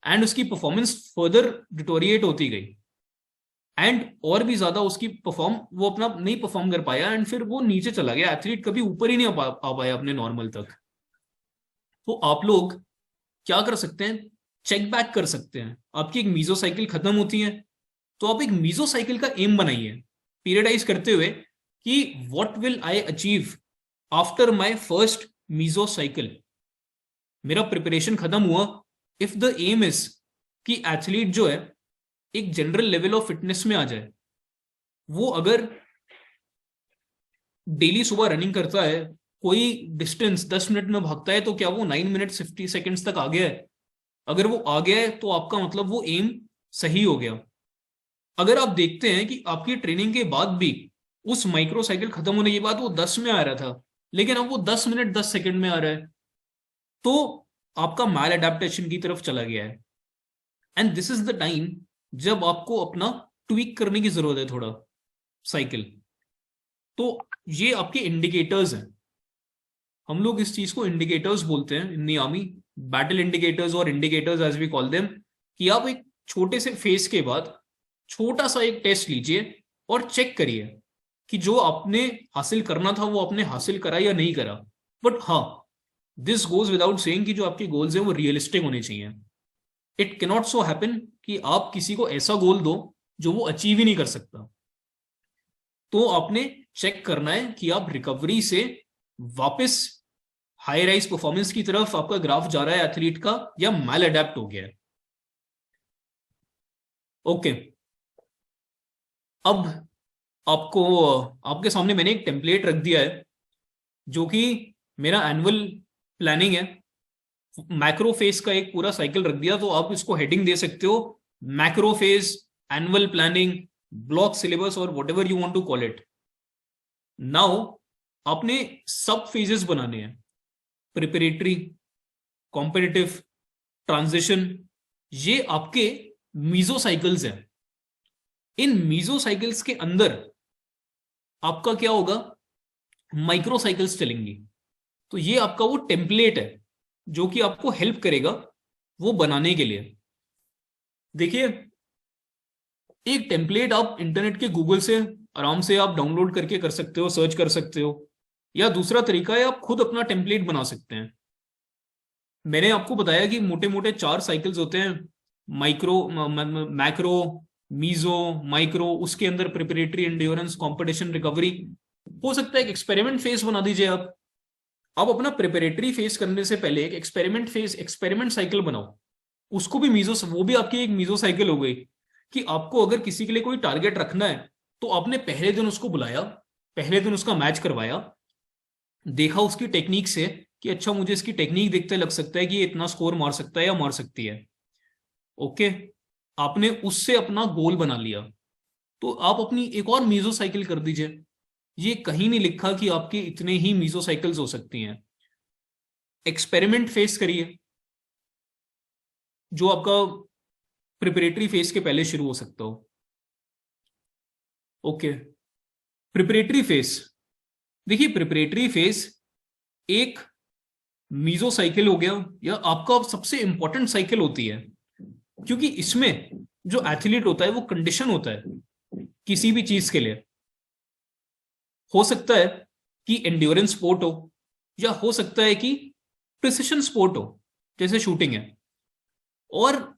एंड उसकी परफॉर्मेंस फर्दर डिटोरिएट होती गई, एंड और भी ज्यादा उसकी वो अपना नहीं परफॉर्म कर पाया, एंड फिर वो नीचे चला गया। एथलीट कभी ऊपर ही नहीं आ पाया अपने नॉर्मल तक। तो आप लोग क्या कर सकते हैं, चेक बैक कर सकते हैं। आपकी एक मीजो साइकिल खत्म होती है तो आप एक मीजो साइकिल का एम बनाइए पीरियडाइज करते हुए कि what will I achieve after my first meso cycle. मेरा प्रिपरेशन खत्म हुआ, इफ द एम इज कि एथलीट जो है एक जनरल लेवल ऑफ फिटनेस में आ जाए, वो अगर डेली सुबह रनिंग करता है, कोई डिस्टेंस 10 मिनट में भागता है, तो क्या वो 9 मिनट 50 सेकेंड्स तक आ गया है? अगर वो आ गया है तो आपका मतलब वो एम सही हो गया। अगर आप देखते हैं कि आपकी ट्रेनिंग के बाद भी उस माइक्रो साइकिल खत्म होने के बाद वो 10 में आ रहा था, लेकिन अब वो 10 मिनट 10 सेकंड में आ रहा है, तो आपका मैल अडेप्टेशन की तरफ चला गया है। And this is the time जब आपको अपना ट्वीक करने की जरूरत है थोड़ा साइकिल। तो ये आपके इंडिकेटर्स हैं, हम लोग इस चीज को इंडिकेटर्स बोलते हैं in the army, battle indicators और indicators as we call them. कि आप एक छोटे से फेज के बाद छोटा सा एक टेस्ट लीजिए और चेक करिए कि जो आपने हासिल करना था वो आपने हासिल करा या नहीं करा। बट हाँ, दिस गोज विदाउट सेइंग कि जो आपके गोल्स हैं वो रियलिस्टिक होने चाहिए। इट कैनॉट सो हैपन कि आप किसी को ऐसा गोल दो जो वो अचीव ही नहीं कर सकता। तो आपने चेक करना है कि आप रिकवरी से वापस हाई राइज परफॉर्मेंस की तरफ आपका ग्राफ जा रहा है एथलीट का, या मैल अडेप्ट हो गया है। ओके, अब आपको आपके सामने मैंने एक टेम्पलेट रख दिया है जो कि मेरा एनुअल प्लानिंग है। मैक्रो फेज का एक पूरा साइकिल रख दिया, तो आप इसको हेडिंग दे सकते हो, macro phase annual planning block syllabus और whatever you want to call it. Now आपने सब फेजेस बनाने हैं, प्रिपरेटरी, कॉम्पिटिटिव, ट्रांजिशन। ये आपके मीजोसाइकिल्स हैं। इन मीजोसाइकिल्स के अंदर आपका क्या होगा, माइक्रोसाइकिल्स चलेंगी। तो ये आपका वो टेम्पलेट है जो कि आपको हेल्प करेगा वो बनाने के लिए। देखिए, एक टेम्पलेट आप इंटरनेट के गूगल से आराम से आप डाउनलोड करके कर सकते हो, सर्च कर सकते हो, या दूसरा तरीका है आप खुद अपना टेम्पलेट बना सकते हैं। मैंने आपको बताया कि मोटे मोटे 4 साइकिल्स होते हैं, माइक्रो, मैक्रो, मीजो, माइक्रो, उसके अंदर प्रिपरेटरी, एंड्योरेंस, कंपटीशन, रिकवरी। हो सकता है एक एक्सपेरिमेंट फेज बना दीजिए आप। अब अपना प्रिपरेटरी फेज करने से पहले एक एक्सपेरिमेंट फेज, एक्सपेरिमेंट साइकिल बनाओ, उसको भी मीजो, वो भी आपकी एक मीजो साइकिल हो गई। कि आपको अगर किसी के लिए कोई टारगेट रखना है तो आपने पहले दिन उसको बुलाया, पहले दिन उसका मैच करवाया, देखा उसकी टेक्निक से कि अच्छा मुझे इसकी टेक्निक देखते लग सकता है कि ये इतना स्कोर मार सकता है या मार सकती है। ओके, आपने उससे अपना गोल बना लिया। तो आप अपनी एक और मीजो साइकिल कर दीजिए। ये कहीं नहीं लिखा कि आपके इतने ही मीजो साइकिल्स हो सकती हैं। एक्सपेरिमेंट फेस करिए जो आपका प्रिपरेटरी फेज के पहले शुरू हो सकता हो। Okay, preparatory phase. देखिए, प्रिपरेटरी फेज एक मीजो साइकिल हो गया, या आपका सबसे इंपॉर्टेंट साइकिल होती है, क्योंकि इसमें जो एथलीट होता है वो कंडीशन होता है किसी भी चीज के लिए। हो सकता है कि एंड्योरेंस स्पोर्ट हो, या हो सकता है कि प्रिसिशन स्पोर्ट हो, जैसे शूटिंग है। और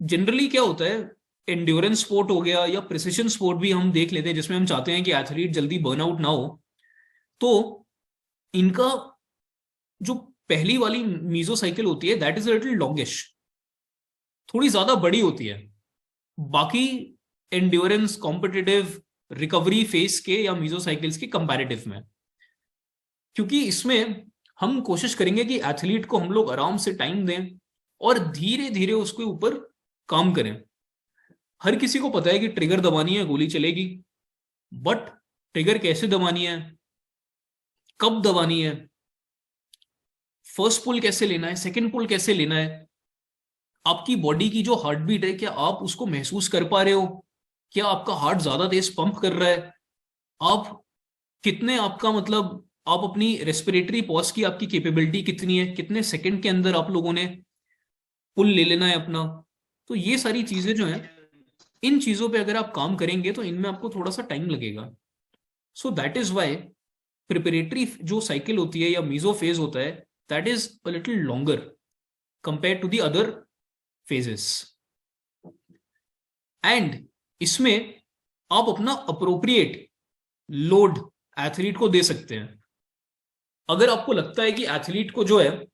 जनरली क्या होता है, एंड्योरेंस स्पोर्ट हो गया या प्रिसिशन स्पोर्ट भी हम देख लेते हैं, जिसमें हम चाहते हैं कि एथलीट जल्दी बर्नआउट ना हो। तो इनका जो पहली वाली मीजो साइकिल होती है, that is a little longish, थोड़ी ज्यादा बड़ी होती है बाकी एंड्योरेंस, कॉम्पिटिटिव, रिकवरी फेस के या मीजो साइकिल्स के कंपैरेटिव में। क्योंकि इसमें हम कोशिश करेंगे कि एथलीट को हम लोग आराम से टाइम दें और धीरे धीरे उसके ऊपर काम करें। हर किसी को पता है कि ट्रिगर दबानी है, गोली चलेगी, बट ट्रिगर कैसे दबानी है, कब दबानी है, फर्स्ट पुल कैसे लेना है, सेकंड पुल कैसे लेना है, आपकी बॉडी की जो हार्ट बीट है क्या आप उसको महसूस कर पा रहे हो, क्या आपका हार्ट ज्यादा तेज पंप कर रहा है, आप कितने, आपका मतलब आप अपनी रेस्पिरेटरी पॉज की आपकी कैपेबिलिटी कितनी है, कितने सेकंड के अंदर आप लोगों ने पुल ले लेना है अपना। तो ये सारी चीजें जो हैं, इन चीजों पे अगर आप काम करेंगे तो इनमें आपको थोड़ा सा टाइम लगेगा। So that is why preparatory जो साइकिल होती है या मीजो फेज होता है, that is a little longer compare to the other phases. And इसमें आप अपना अप्रोप्रिएट लोड एथलीट को दे सकते हैं। अगर आपको लगता है कि एथलीट को जो है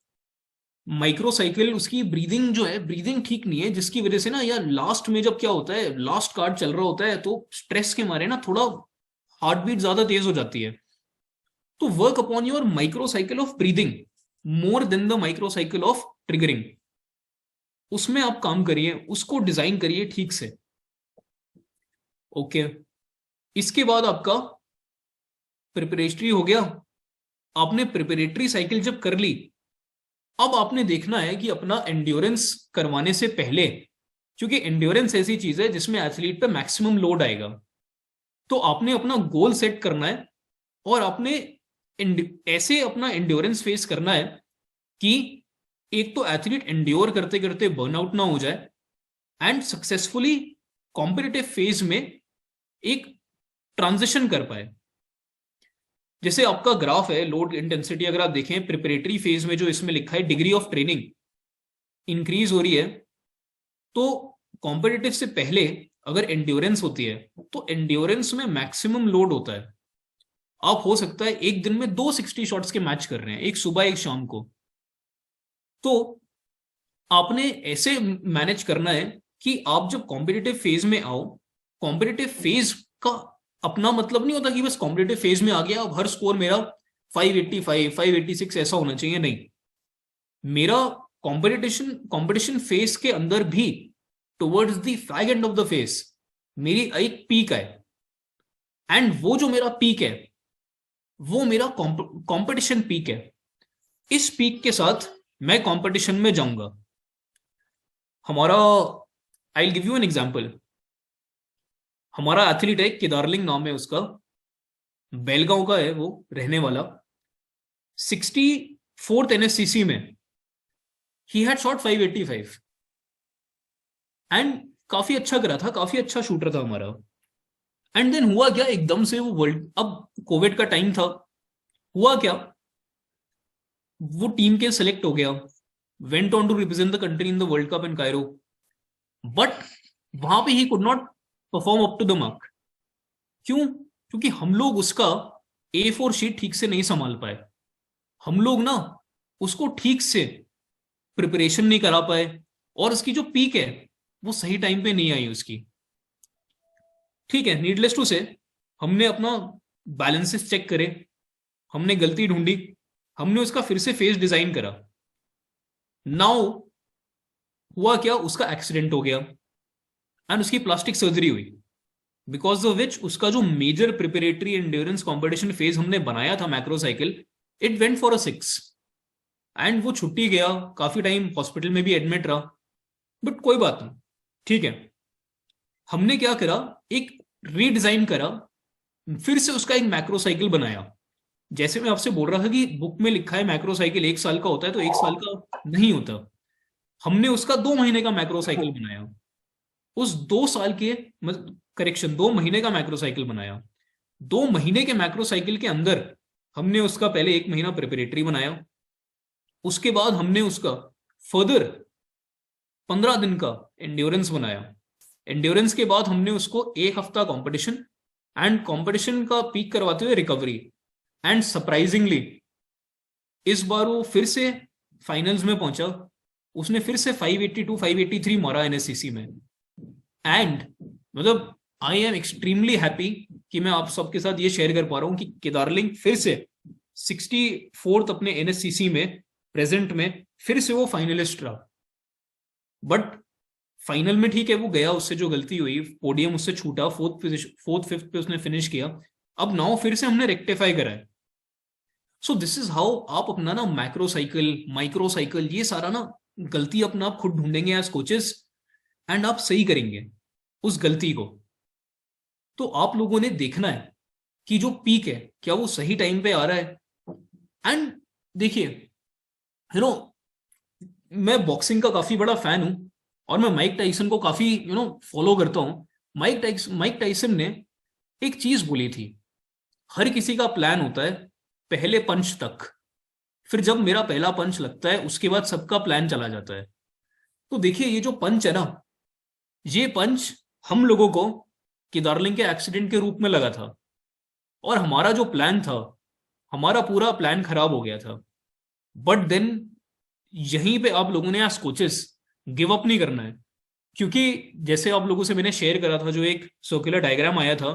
माइक्रोसाइकिल, उसकी ब्रीदिंग जो है, ब्रीदिंग ठीक नहीं है, जिसकी वजह से ना यार लास्ट में जब क्या होता है, लास्ट कार्ड चल रहा होता है तो स्ट्रेस के मारे ना थोड़ा हार्ट बीट ज्यादा तेज हो जाती है, तो work upon your microcycle of breathing more than the microcycle of triggering. उसमें आप काम करिए, उसको डिजाइन करिए ठीक से। ओके, इसके बाद आपका प्रिपरेटरी हो गया। आपने प्रिपरेटरी साइकिल जब कर ली, अब आपने देखना है कि अपना एंड्योरेंस करवाने से पहले, क्योंकि एंड्योरेंस ऐसी चीज है जिसमें एथलीट पे मैक्सिमम लोड आएगा, तो आपने अपना गोल सेट करना है और आपने ऐसे अपना एंड्योरेंस फेस करना है कि एक तो एथलीट एंड्योर करते करते बर्नआउट ना हो जाए एंड सक्सेसफुली कॉम्पिटिटिव फेज में एक ट्रांजिशन कर पाए। जैसे आपका ग्राफ है लोड इंटेंसिटी, अगर आप देखें प्रिपरेटरी फेज में जो इसमें लिखा है डिग्री ऑफ ट्रेनिंग इंक्रीज हो रही है, तो कॉम्पिटिटिव से पहले अगर एंड्योरेंस होती है तो एंड्योरेंस में मैक्सिमम लोड होता है। आप हो सकता है एक दिन में 2 60 शॉट्स के मैच कर रहे हैं, एक सुबह एक शाम को, तो आपने ऐसे मैनेज करना है कि आप जब कॉम्पिटिटिव फेज में आओ, कॉम्पिटिटिव फेज का अपना मतलब नहीं होता कि बस कॉम्पिटिटिव फेज में आ गया अब हर स्कोर मेरा 585 586 ऐसा होना चाहिए, नहीं। मेरा कंपटीशन फेज के अंदर भी towards the flag end of the phase मेरी एक पीक है, एंड वो जो मेरा पीक है वो मेरा कंपटीशन पीक है। इस पीक के साथ मैं कंपटीशन में जाऊंगा। हमारा, I will give you an example. हमारा एथलीट है, केदारलिंग नाम है उसका, बेलगांव का है वो रहने वाला। 64th NSCC में ही हैड शॉट 585 एंड काफी अच्छा करा था, काफी अच्छा शूटर था हमारा। एंड देन हुआ क्या, एकदम से वो वर्ल्ड, अब कोविड का टाइम था, हुआ क्या, वो टीम के सेलेक्ट हो गया, went on to represent the country in the world cup in Cairo, but वहां पे ही could not perform up to the mark. क्यों? क्योंकि हम लोग उसका A4 शीट ठीक से नहीं संभाल पाए, हम लोग ना उसको ठीक से प्रिपरेशन नहीं करा पाए, और उसकी जो पीक है वो सही टाइम पे नहीं आई उसकी। ठीक है, नीडलेस टू से हमने अपना बैलेंसेस चेक करे, हमने गलती ढूंढी, हमने उसका फिर से फेस डिजाइन करा। नाउ हुआ क्या, उसका एक्सीडेंट हो गया एंड उसकी प्लास्टिक सर्जरी हुई, बिकॉज ऑफ विच उसका जो major preparatory endurance competition phase हमने बनाया था macro cycle, it went for a 6 and वो छुट्टी गया, काफी टाइम हॉस्पिटल में भी एडमिट रहा। बट कोई बात नहीं, ठीक है, हमने क्या करा, एक रीडिजाइन करा, फिर से उसका एक मैक्रो साइकिल बनाया। जैसे मैं आपसे बोल रहा था कि बुक में लिखा है मैक्रो साइकिल 1 साल का होता है, तो 1 साल का नहीं होता। हमने उसका 2 महीने का मैक्रो साइकिल बनाया। उस 2 साल के, करेक्शन, 2 महीने का मैक्रो साइकिल बनाया। 2 महीने के मैक्रो साइकिल के अंदर हमने उसका पहले 1 महीना प्रिपरेटरी बनाया, उसके बाद हमने उसका फर्दर 15 दिन का एंड्योरेंस बनाया। एंड्योरेंस के बाद हमने उसको 1 हफ्ता कंपटीशन, एंड कंपटीशन का पीक करवाते हुए रिकवरी, एंड सरप्राइजिंगली इस बार वो फिर से फाइनल्स में पहुंचा। उसने फिर से 582 583 मारा NSCC में। एंड मतलब आई एम एक्सट्रीमली हैप्पी कि मैं आप सबके साथ ये शेयर कर पा रहा हूं कि केदारलिंग फिर से 64th अपने NSCC में प्रेजेंट में फिर से वो फाइनलिस्ट रहा। बट फाइनल में ठीक है वो गया, उससे जो गलती हुई, पोडियम उससे छूटा, 4th 5th पे उसने फिनिश किया। अब नाउ फिर से हमने रेक्टिफाई करा है। सो दिस इज हाउ आप अपना ना मैक्रो साइकिल, माइक्रो साइकिल, ये सारा ना गलती अपना आप खुद ढूंढेंगे एज कोचेस, एंड आप सही करेंगे उस गलती को। तो आप लोगों ने देखना है कि जो पीक है क्या वो सही टाइम पे आ रहा है। एंड देखिए, यू नो, मैं बॉक्सिंग का काफी बड़ा फैन हूं, और मैं माइक टाइसन को काफी फॉलो करता हूं। माइक टाइसन ने एक चीज बोली थी, हर किसी का प्लान होता है पहले पंच तक, फिर जब मेरा पहला पंच लगता है उसके बाद सबका प्लान चला जाता है। तो देखिए, ये जो पंच है ना, ये पंच हम लोगों को केदारलिंग के एक्सीडेंट के रूप में लगा था, और हमारा जो प्लान था, हमारा पूरा प्लान खराब हो गया था। बट देन यहीं पे आप लोगों ने एज कोचेस गिव अप नहीं करना है, क्योंकि जैसे आप लोगों से मैंने शेयर करा था, जो एक सर्कुलर डायग्राम आया था,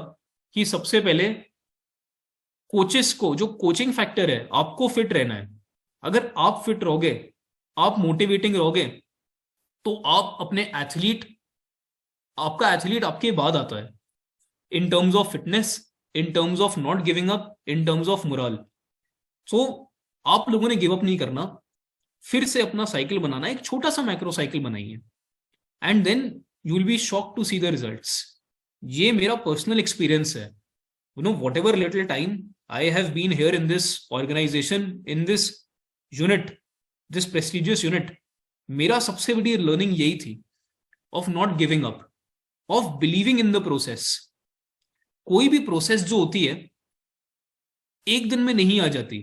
कि सबसे पहले कोचेस को जो कोचिंग फैक्टर है, आपको फिट रहना है। अगर आप फिट रहोगे, आप मोटिवेटिंग रहोगे, तो आप अपने एथलीट, आपका एथलीट आपके बाद आता है in terms of fitness, in terms of not giving up, in terms of moral. So आप लोगों ने गिव अप नहीं करना, फिर से अपना साइकिल बनाना, एक छोटा सा मैक्रो साइकिल बनाइए, and then you will be shock to see the results. ये मेरा पर्सनल एक्सपीरियंस है। whatever little time I have been here in this organization, in this unit, this prestigious unit, मेरा सबसे बड़ी लर्निंग यही थी, of not giving up, of believing in the process। कोई भी प्रोसेस जो होती है एक दिन में नहीं आ जाती,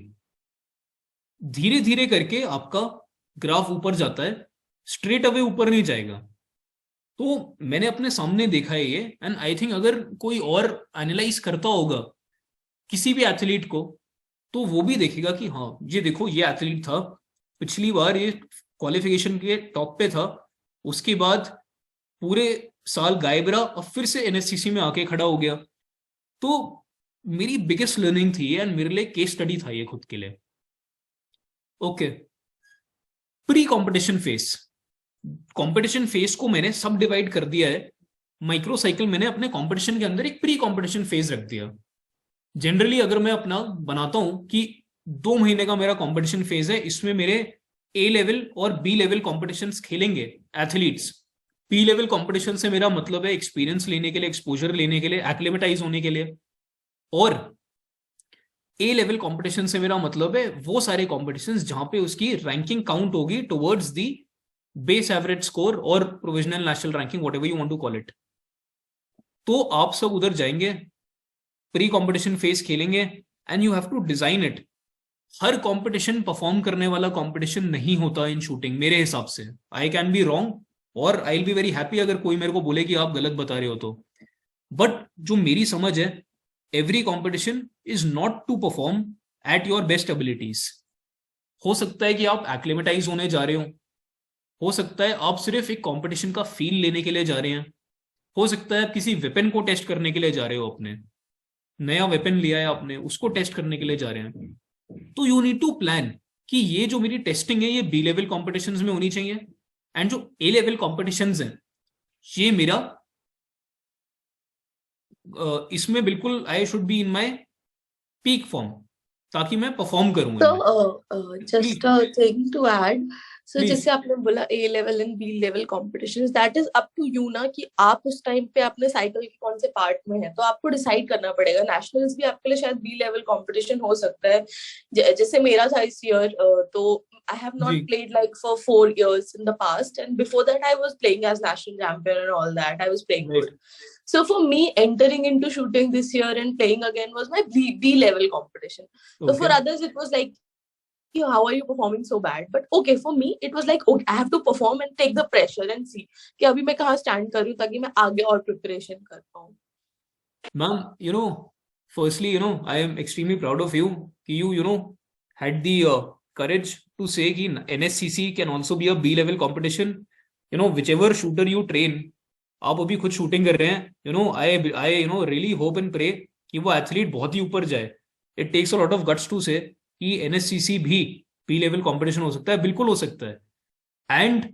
धीरे धीरे करके आपका ग्राफ ऊपर जाता है, स्ट्रेट अवे ऊपर नहीं जाएगा। तो मैंने अपने सामने देखा है ये, एंड आई थिंक अगर कोई और एनालाइज करता होगा किसी भी एथलीट को, तो वो भी देखेगा कि हाँ, ये देखो, ये एथलीट था, पिछली बार ये क्वालिफिकेशन के टॉप पे था, उसके बाद पूरे साल गायब रहा, और फिर से NSCC में आके खड़ा हो गया। तो मेरी बिगेस्ट लर्निंग थी, एंड मेरे लिए केस स्टडी था ये खुद के लिए। Okay, pre competition face. Competition face को मैंने सब डिवाइड कर दिया है माइक्रो साइकिल मैंने अपने कंपटीशन के अंदर एक प्री कंपटीशन फेज रख दिया। जनरली अगर मैं अपना बनाता हूं कि 2 महीने का मेरा कंपटीशन फेज है, इसमें मेरे ए लेवल और बी लेवल कॉम्पिटिशन्स खेलेंगे एथलीट्स। बी लेवल कॉम्पिटिशन से मेरा मतलब है एक्सपीरियंस लेने के लिए, एक्सपोजर लेने के लिए, एक्लेमेटाइज होने के लिए। और ए लेवल कंपटीशन से मेरा मतलब है वो सारे कॉम्पिटिशन्स जहां पे उसकी रैंकिंग काउंट होगी towards the base average score और provisional national ranking, whatever you want to call it. तो आप सब उधर जाएंगे, प्री कंपटीशन फेज खेलेंगे, and you have to design it. हर कंपटीशन परफॉर्म करने वाला कंपटीशन नहीं होता इन शूटिंग मेरे हिसाब से। आई कैन बी रॉन्ग, और I will be very happy अगर कोई मेरे को बोले कि आप गलत बता रहे हो तो। बट जो मेरी समझ है, every competition is not to perform at your best abilities. हो सकता है कि आप एक्लेमेटाइज होने जा रहे हो सकता है आप सिर्फ एक कंपटीशन का फील लेने के लिए जा रहे हैं, हो सकता है आप किसी वेपन को टेस्ट करने के लिए जा रहे हो, अपने नया वेपन लिया है आपने, उसको टेस्ट करने के लिए जा रहे हैं। तो यू नीड टू प्लान कि ये जो मेरी टेस्टिंग है ये बी लेवल कॉम्पिटिशन्स में होनी चाहिए, एंड जो ए लेवल कॉम्पिटिशन्स हैं ये मेरा इसमें बिल्कुल I should be in my peak form, ताकि मैं परफॉर्म करूंगा। So, just a thing to add. So, Please. जैसे आपने बोला A level and B level competitions, that is up to you ना कि आप उस टाइम पे अपने साइकिल के कौन से पार्ट में है, तो आपको डिसाइड करना पड़ेगा। नेशनल्स भी आपके लिए शायद B level competition हो सकता है, जैसे मेरा था इस ईयर। तो I have not played like for 4 years in the past, and before that I was playing as national champion and all that. I was playing good. So for me, entering into shooting this year and playing again was my B level competition. So for others, it was like, how are you performing so bad? But okay, for me, it was like, okay, I have to perform and take the pressure and see कि अभी मैं कहाँ stand कर रही हूँ, ताकि मैं आगे और preparation कर पाऊँ। Ma'am, firstly, I am extremely proud of you. You had the courage to say that NSCC can also be a B level competition. Whichever shooter you train, आप अभी खुद शूटिंग कर रहे हैं, I really hope and pray कि वो athlete बहुत ही ऊपर जाए। It takes a lot of guts to say कि NSCC भी बी लेवल कंपटीशन हो सकता है, बिल्कुल हो सकता है। एंड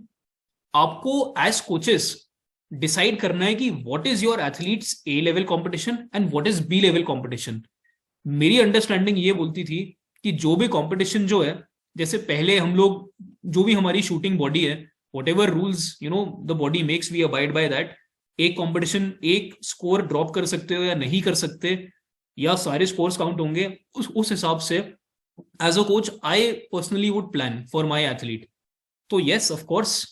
आपको एज कोचेस डिसाइड करना है कि what is your athletes A level competition and what is B level competition. मेरी अंडरस्टैंडिंग ये बोलती थी कि जो भी कंपटीशन जो है, जैसे पहले हम लोग जो भी हमारी शूटिंग बॉडी है, whatever rules the body makes, we abide by that। एक कंपटीशन एक स्कोर ड्रॉप कर सकते हो या नहीं कर सकते, या सारे स्कोर्स काउंट होंगे, उस हिसाब से as a coach I personally would plan for my athlete. तो yes, of course,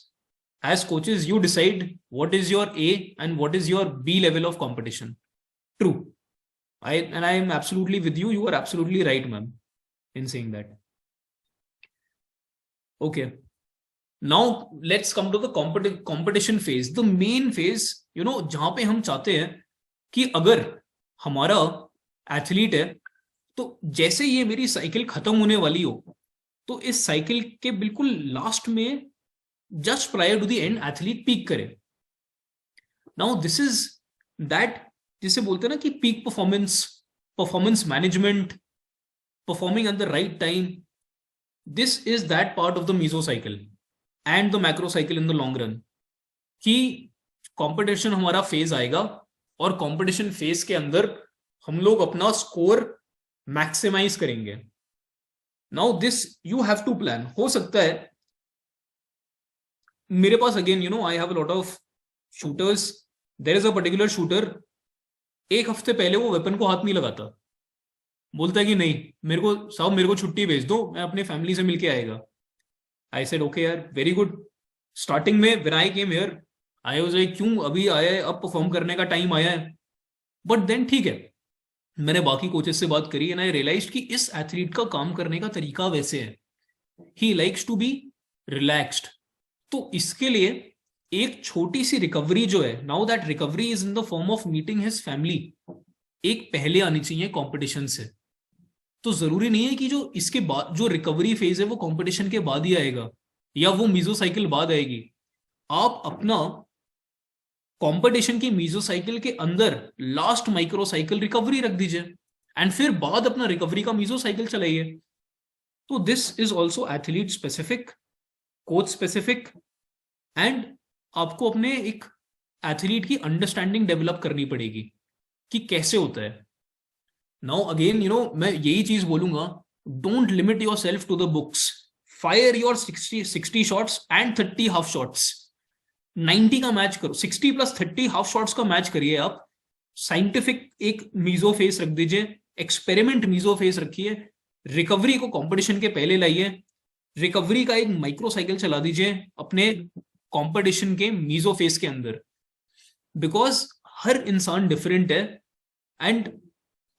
as coaches you decide what is your A and what is your B level of competition. True. I am absolutely with you. You are absolutely right, ma'am, in saying that. Okay. Now let's come to the competition phase, the main phase, जहां पे हम चाहते हैं कि अगर हमारा athlete है, तो जैसे ये मेरी साइकिल खत्म होने वाली हो, तो इस साइकिल के बिल्कुल लास्ट में, just prior to the end, athlete peak करे। नाउ दिस इज दैट, जिसे बोलते हैं ना कि peak performance management, performing at the right time. This is that part of the mesocycle and the macrocycle in the long run, कि competition हमारा phase आएगा और कंपटीशन फेज के अंदर हम लोग अपना स्कोर मैक्सिमाइज करेंगे। Now this you have to plan. हो सकता है मेरे पास, again I have a lot of shooters, there is a particular shooter, एक हफ्ते पहले वो वेपन को हाथ नहीं लगाता, बोलता है कि नहीं, मेरे को छुट्टी भेज दो, मैं अपने फैमिली से मिलके आएगा। आई सेड ओके यार, वेरी गुड। स्टार्टिंग में when I came here, I was like, क्यों अभी आया है, अब परफॉर्म करने का टाइम आया है। बट देन ठीक है, मैंने बाकी कोचेस से बात करी एंड आई रियलाइज्ड कि इस एथलीट का काम करने का तरीका वैसे है, he likes to be relaxed. तो इसके लिए एक छोटी सी रिकवरी जो है, now that recovery is in the form of meeting his family, एक पहले आनी चाहिए कंपटीशन से। तो जरूरी नहीं है कि जो इसके बाद जो रिकवरी फेज है वो कंपटीशन के बाद ही आएगा, या वो मीजोसाइकिल बाद आएगी। आप अपना कंपटीशन की मीजोसाइकिल के अंदर लास्ट माइक्रोसाइकिल रिकवरी रख दीजिए, एंड फिर बाद अपना रिकवरी का मीजोसाइकिल चलाइए। तो this is also athlete specific, coach specific, and आपको अपने एक एथलीट की अंडरस्टैंडिंग डेवलप करनी पड़ेगी कि कैसे होता है. नाउ अगेन मैं यही चीज बोलूंगा, don't limit yourself to the books. Fire your 60 shots and 30 half shots. 90 का मैच करो, 60 प्लस 30 हाफ शॉट्स का मैच करिए आप. साइंटिफिक एक मीजो फेस रख दीजिए, एक्सपेरिमेंट मीजो फेस रखिए, रिकवरी को कंपटीशन के पहले लाइए, रिकवरी का एक माइक्रो साइकिल चला दीजिए अपने कंपटीशन के मीजो फेस के अंदर. बिकॉज हर इंसान डिफरेंट है. एंड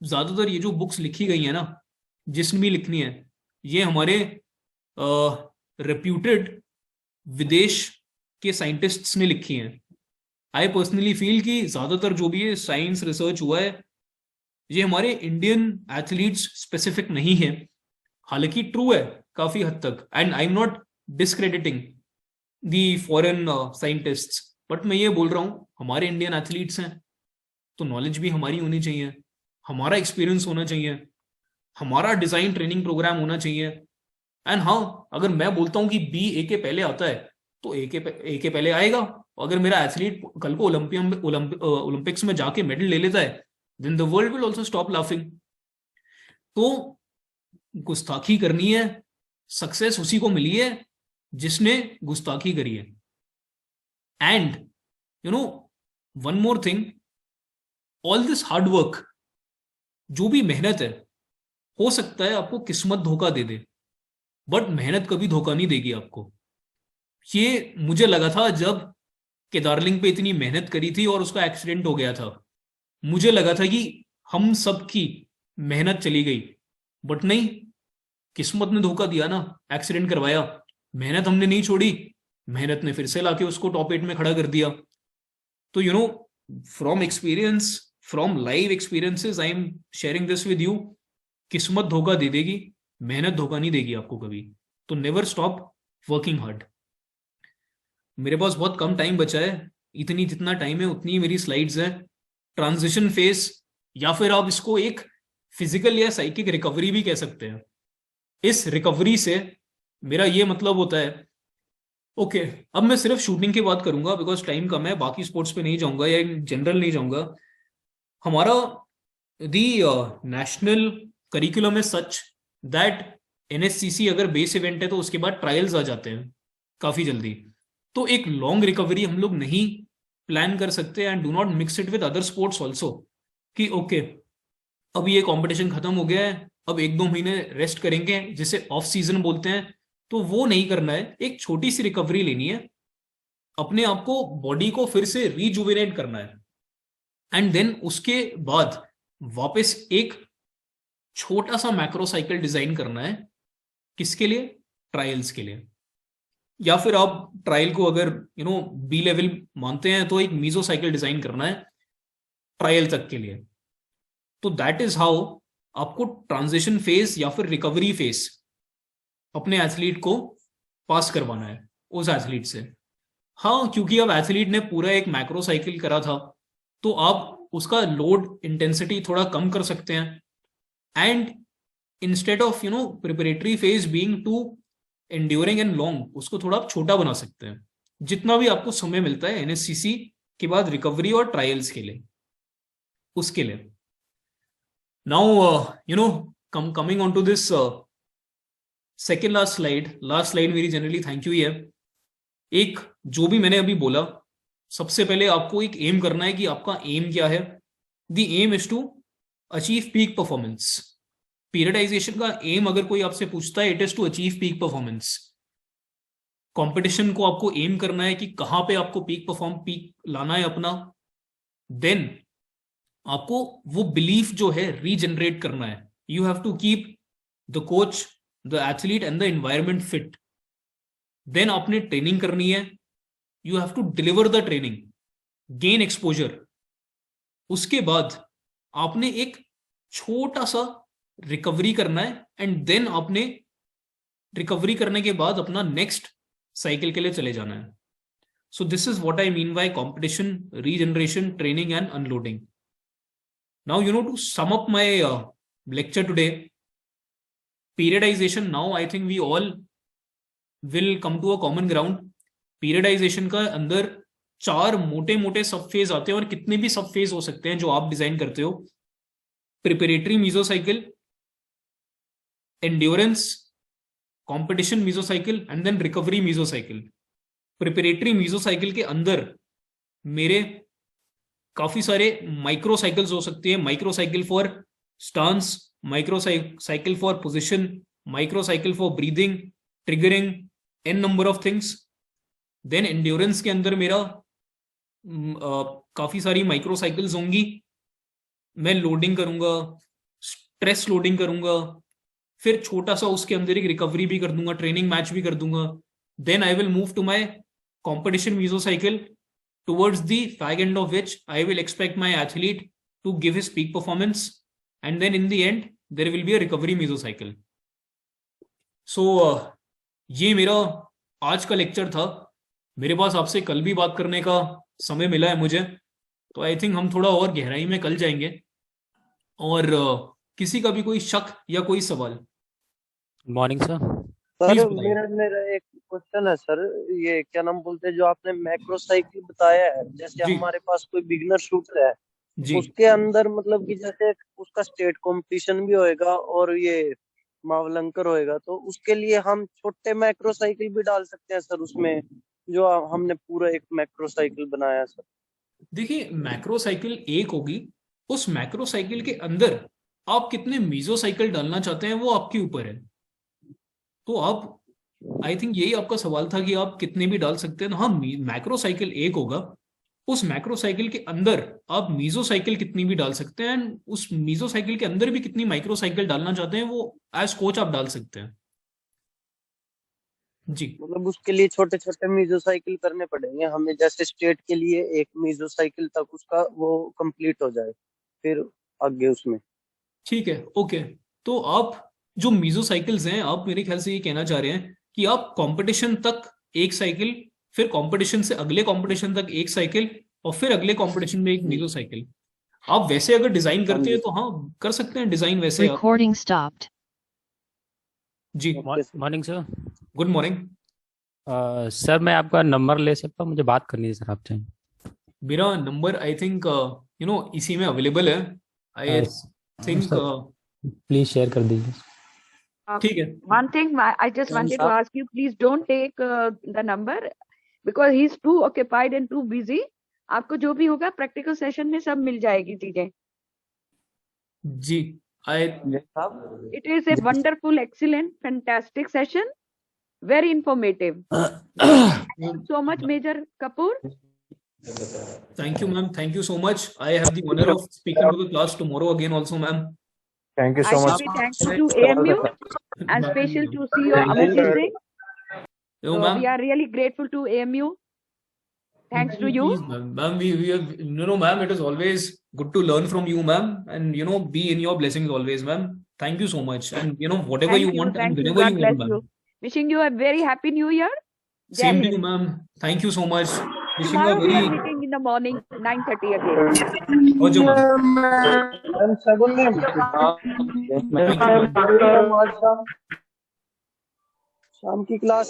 ज्यादातर ये जो बुक्स लिखी गई है ना, जिसने भी लिखनी है, ये हमारे रेप्यूटेड विदेश के साइंटिस्ट्स ने लिखी हैं. आई पर्सनली फील कि ज्यादातर जो भी साइंस रिसर्च हुआ है, ये हमारे इंडियन एथलीट्स स्पेसिफिक नहीं है. हालांकि ट्रू है काफी हद तक, and I am not discrediting the foreign scientists, but मैं ये बोल रहा हूं हमारे इंडियन एथलीट्स हैं तो नॉलेज भी हमारी होनी चाहिए, हमारा एक्सपीरियंस होना चाहिए, हमारा डिजाइन ट्रेनिंग प्रोग्राम होना चाहिए. एंड हाँ, अगर मैं बोलता हूं कि बी ए के पहले आता है तो ए के पहले आएगा. अगर मेरा एथलीट कल को ओलंपिक्स में जाके मेडल ले लेता है, then the world will also stop laughing. तो गुस्ताखी करनी है, सक्सेस उसी को मिली है जिसने गुस्ताखी करी है. And one more thing, all this hard work, जो भी मेहनत है, हो सकता है आपको किस्मत धोखा दे दे, बट मेहनत कभी धोखा नहीं देगी आपको. ये मुझे लगा था जब केदारलिंग पे इतनी मेहनत करी थी और उसका एक्सीडेंट हो गया था. मुझे लगा था कि हम सब की मेहनत चली गई, बट नहीं, किस्मत ने धोखा दिया ना, एक्सीडेंट करवाया. मेहनत हमने नहीं छोड़ी, मेहनत ने फिर से लाके उसको टॉप 8 में खड़ा कर दिया. तो from experience, from live experiences, I am sharing this with you. किस्मत धोखा दे देगी, मेहनत धोखा नहीं देगी आपको कभी. तो नेवर स्टॉप वर्किंग हार्ड. मेरे पास बहुत कम टाइम बचा है, इतनी जितना टाइम है उतनी ही मेरी स्लाइड्स है. ट्रांजिशन फेस, या फिर आप इसको एक फिजिकल या साइकिक रिकवरी भी कह सकते हैं. इस रिकवरी से मेरा ये मतलब होता है, ओके, अब मैं सिर्फ शूटिंग की बात करूंगा बिकॉज टाइम कम है, बाकी स्पोर्ट्स पे नहीं जाऊंगा या जनरल नहीं जाऊंगा. हमारा दी नेशनल करिकुलम है सच दैट एनएससीसी अगर बेस इवेंट है तो उसके बाद ट्रायल्स आ जाते हैं काफी जल्दी. तो एक लॉन्ग रिकवरी हम लोग नहीं प्लान कर सकते, and do not mix it with other sports also कि ओके, अब ये कंपटीशन खत्म हो गया है, अब 1-2 महीने रेस्ट करेंगे जिसे ऑफ सीजन बोलते हैं. तो वो नहीं करना है. एक छोटी सी रिकवरी लेनी है, अपने आप को, बॉडी को फिर से रिजुविनेट करना है, एंड देन उसके बाद वापस एक छोटा सा मैक्रो साइकिल डिजाइन करना है. किसके लिए? ट्रायल्स के लिए. या फिर आप ट्रायल को अगर बी लेवल मानते हैं तो एक मीजो साइकिल डिजाइन करना है ट्रायल तक के लिए. तो दैट इज हाउ आपको ट्रांजिशन फेज या फिर रिकवरी फेज अपने एथलीट को पास करवाना है उस एथलीट से. हाँ, क्योंकि अब एथलीट ने पूरा एक मैक्रो साइकिल करा था तो आप उसका लोड इंटेंसिटी थोड़ा कम कर सकते हैं. And instead of preparatory phase being to enduring and long, उसको थोड़ा आप छोटा बना सकते हैं जितना भी आपको समय मिलता है एनएससीसी के बाद रिकवरी और ट्रायल्स के लिए, उसके लिए. Now coming on to this second last slide मेरी जनरली थैंक यू ही है. एक जो भी मैंने अभी बोला, सबसे पहले आपको एक एम करना है कि आपका एम क्या है. The aim is to achieve peak performance. Periodization का एम अगर कोई आपसे पूछता है, it is to achieve peak performance. Competition को आपको एम करना है कि कहां पे आपको पीक लाना है अपना. देन आपको वो बिलीफ जो है रीजनरेट करना है. You have to keep the coach, the athlete and the environment fit. Then आपने ट्रेनिंग करनी है. You have to deliver the training, gain exposure. उसके बाद आपने एक छोटा सा रिकवरी करना है, एंड देन आपने रिकवरी करने के बाद अपना नेक्स्ट साइकिल के लिए चले जाना है. So this is what I mean by competition, regeneration, training and unloading. Now to sum up my lecture today, periodization, now I think we all will come to a common ground. Periodization का अंदर 4 मोटे मोटे सब phase आते हैं, और कितने भी सब फेज हो सकते हैं जो आप डिजाइन करते हो। Preparatory mesocycle, endurance, competition mesocycle and then recovery mesocycle. Preparatory mesocycle के अंदर मेरे काफी सारे माइक्रो साइकिल्स हो सकती है। Micro cycle for stance, micro cycle for position, micro cycle for breathing, triggering, n number of things. Then endurance के अंदर मेरा काफी सारी माइक्रो साइकिल्स होंगी। मैं लोडिंग करूंगा, स्ट्रेस लोडिंग करूंगा, फिर छोटा सा उसके अंदर एक रिकवरी भी कर दूंगा, ट्रेनिंग मैच भी कर दूंगा। Then I will move to my competition mesocycle, towards the fag end of which I will expect my athlete to give his peak performance, and then in the end there will be a recovery mesocycle. So ये मेरा आज का lecture था। मेरे पास आपसे कल भी बात करने का समय मिला है मुझे, तो आई थिंक हम थोड़ा और गहराई में कल जाएंगे। और किसी का भी कोई शक या कोई सवाल? Morning sir. Please सर बताइए। मेरा एक क्वेश्चन है सर। ये क्या नाम बोलते हैं जो आपने मैक्रो साइकिल बताया है, जैसे जी। हमारे पास कोई बिगनर शूटर है, जी उसके अंदर मतलब कि जैसे उसका स्टेट कंपटीशन भी होएगा और ये मावलंकर होएगा, तो उसके लिए हम छोटे मैक्रो साइकिल भी डाल सकते हैं सर उसमें, जो हमने पूरा एक मैक्रो साइकिल बनाया है सर। देखिए, मैक्रो साइकिल एक होगी, उस मैक्रो साइकिल के अंदर आप कितने मीजो साइकिल डालना चाहते हैं वो आपके ऊपर है। तो आप, आई थिंक यही आपका सवाल था कि आप कितने भी डाल सकते हैं। हाँ, मैक्रो साइकिल एक होगा, उस मैक्रो साइकिल के अंदर आप मीजो साइकिल कितनी भी डाल सकते हैं, and उस मीजो साइकिल के अंदर भी कितनी माइक्रो साइकिल डालना चाहते हैं वो एज कोच आप डाल सकते हैं। जी मतलब उसके लिए छोटे छोटे मीजो साइकिल करने पड़ेंगे हमें, जैसे स्टेट के लिए एक मीजो साइकिल तक उसका वो कंप्लीट हो जाए, फिर आगे उसमें। ठीक है, ओके। तो आप जो मीजो साइकिल्स हैं, आप मेरे ख्याल से ये कहना चाह रहे हैं कि आप कंपटीशन तक एक साइकिल, फिर कंपटीशन से अगले कंपटीशन तक एक साइकिल, और फिर अगले कंपटीशन में एक मीजो साइकिल। आप वैसे अगर डिजाइन करते हैं तो हाँ, कर सकते हैं डिजाइन वैसे आप। Recording stopped. जी, morning sir. Good morning. Sir मैं आपका नंबर ले सकता हूँ, मुझे बात करनी है सर आपसे। मेरा नंबर आई थिंक इसी में अवेलेबल है। आई थिंक प्लीज शेयर कर दीजिए। ठीक है। One thing I just wanted to ask you, please don't take the number because he's too occupied and too busy. आपको जो भी होगा प्रैक्टिकल सेशन में सब मिल जाएगी चीजें। जी, आई It is a wonderful, excellent, fantastic session. Very informative. So much, Major Kapoor. thank you ma'am, thank you so much. I have the honor of speaking to the class tomorrow again also ma'am. Thank you I should be thankful to AMU and special to CEO Amarjit Singh. Yo, So ma'am. we are really grateful to AMU. Thanks to you. Please, ma'am, we have, ma'am, it is always good to learn from you, ma'am, and be in your blessings always, ma'am. Thank you so much, and whatever Thank you you, want and thank you. whenever God you bless want, ma'am. you. Wishing you a very happy New Year. Jai Same to you, Hind. ma'am. Thank you so much. Wishing you a Tomorrow we are very meeting in the morning, 9:30 again. Ojo, ma'am. सगुन ने Thank you, ma'am. शाम की class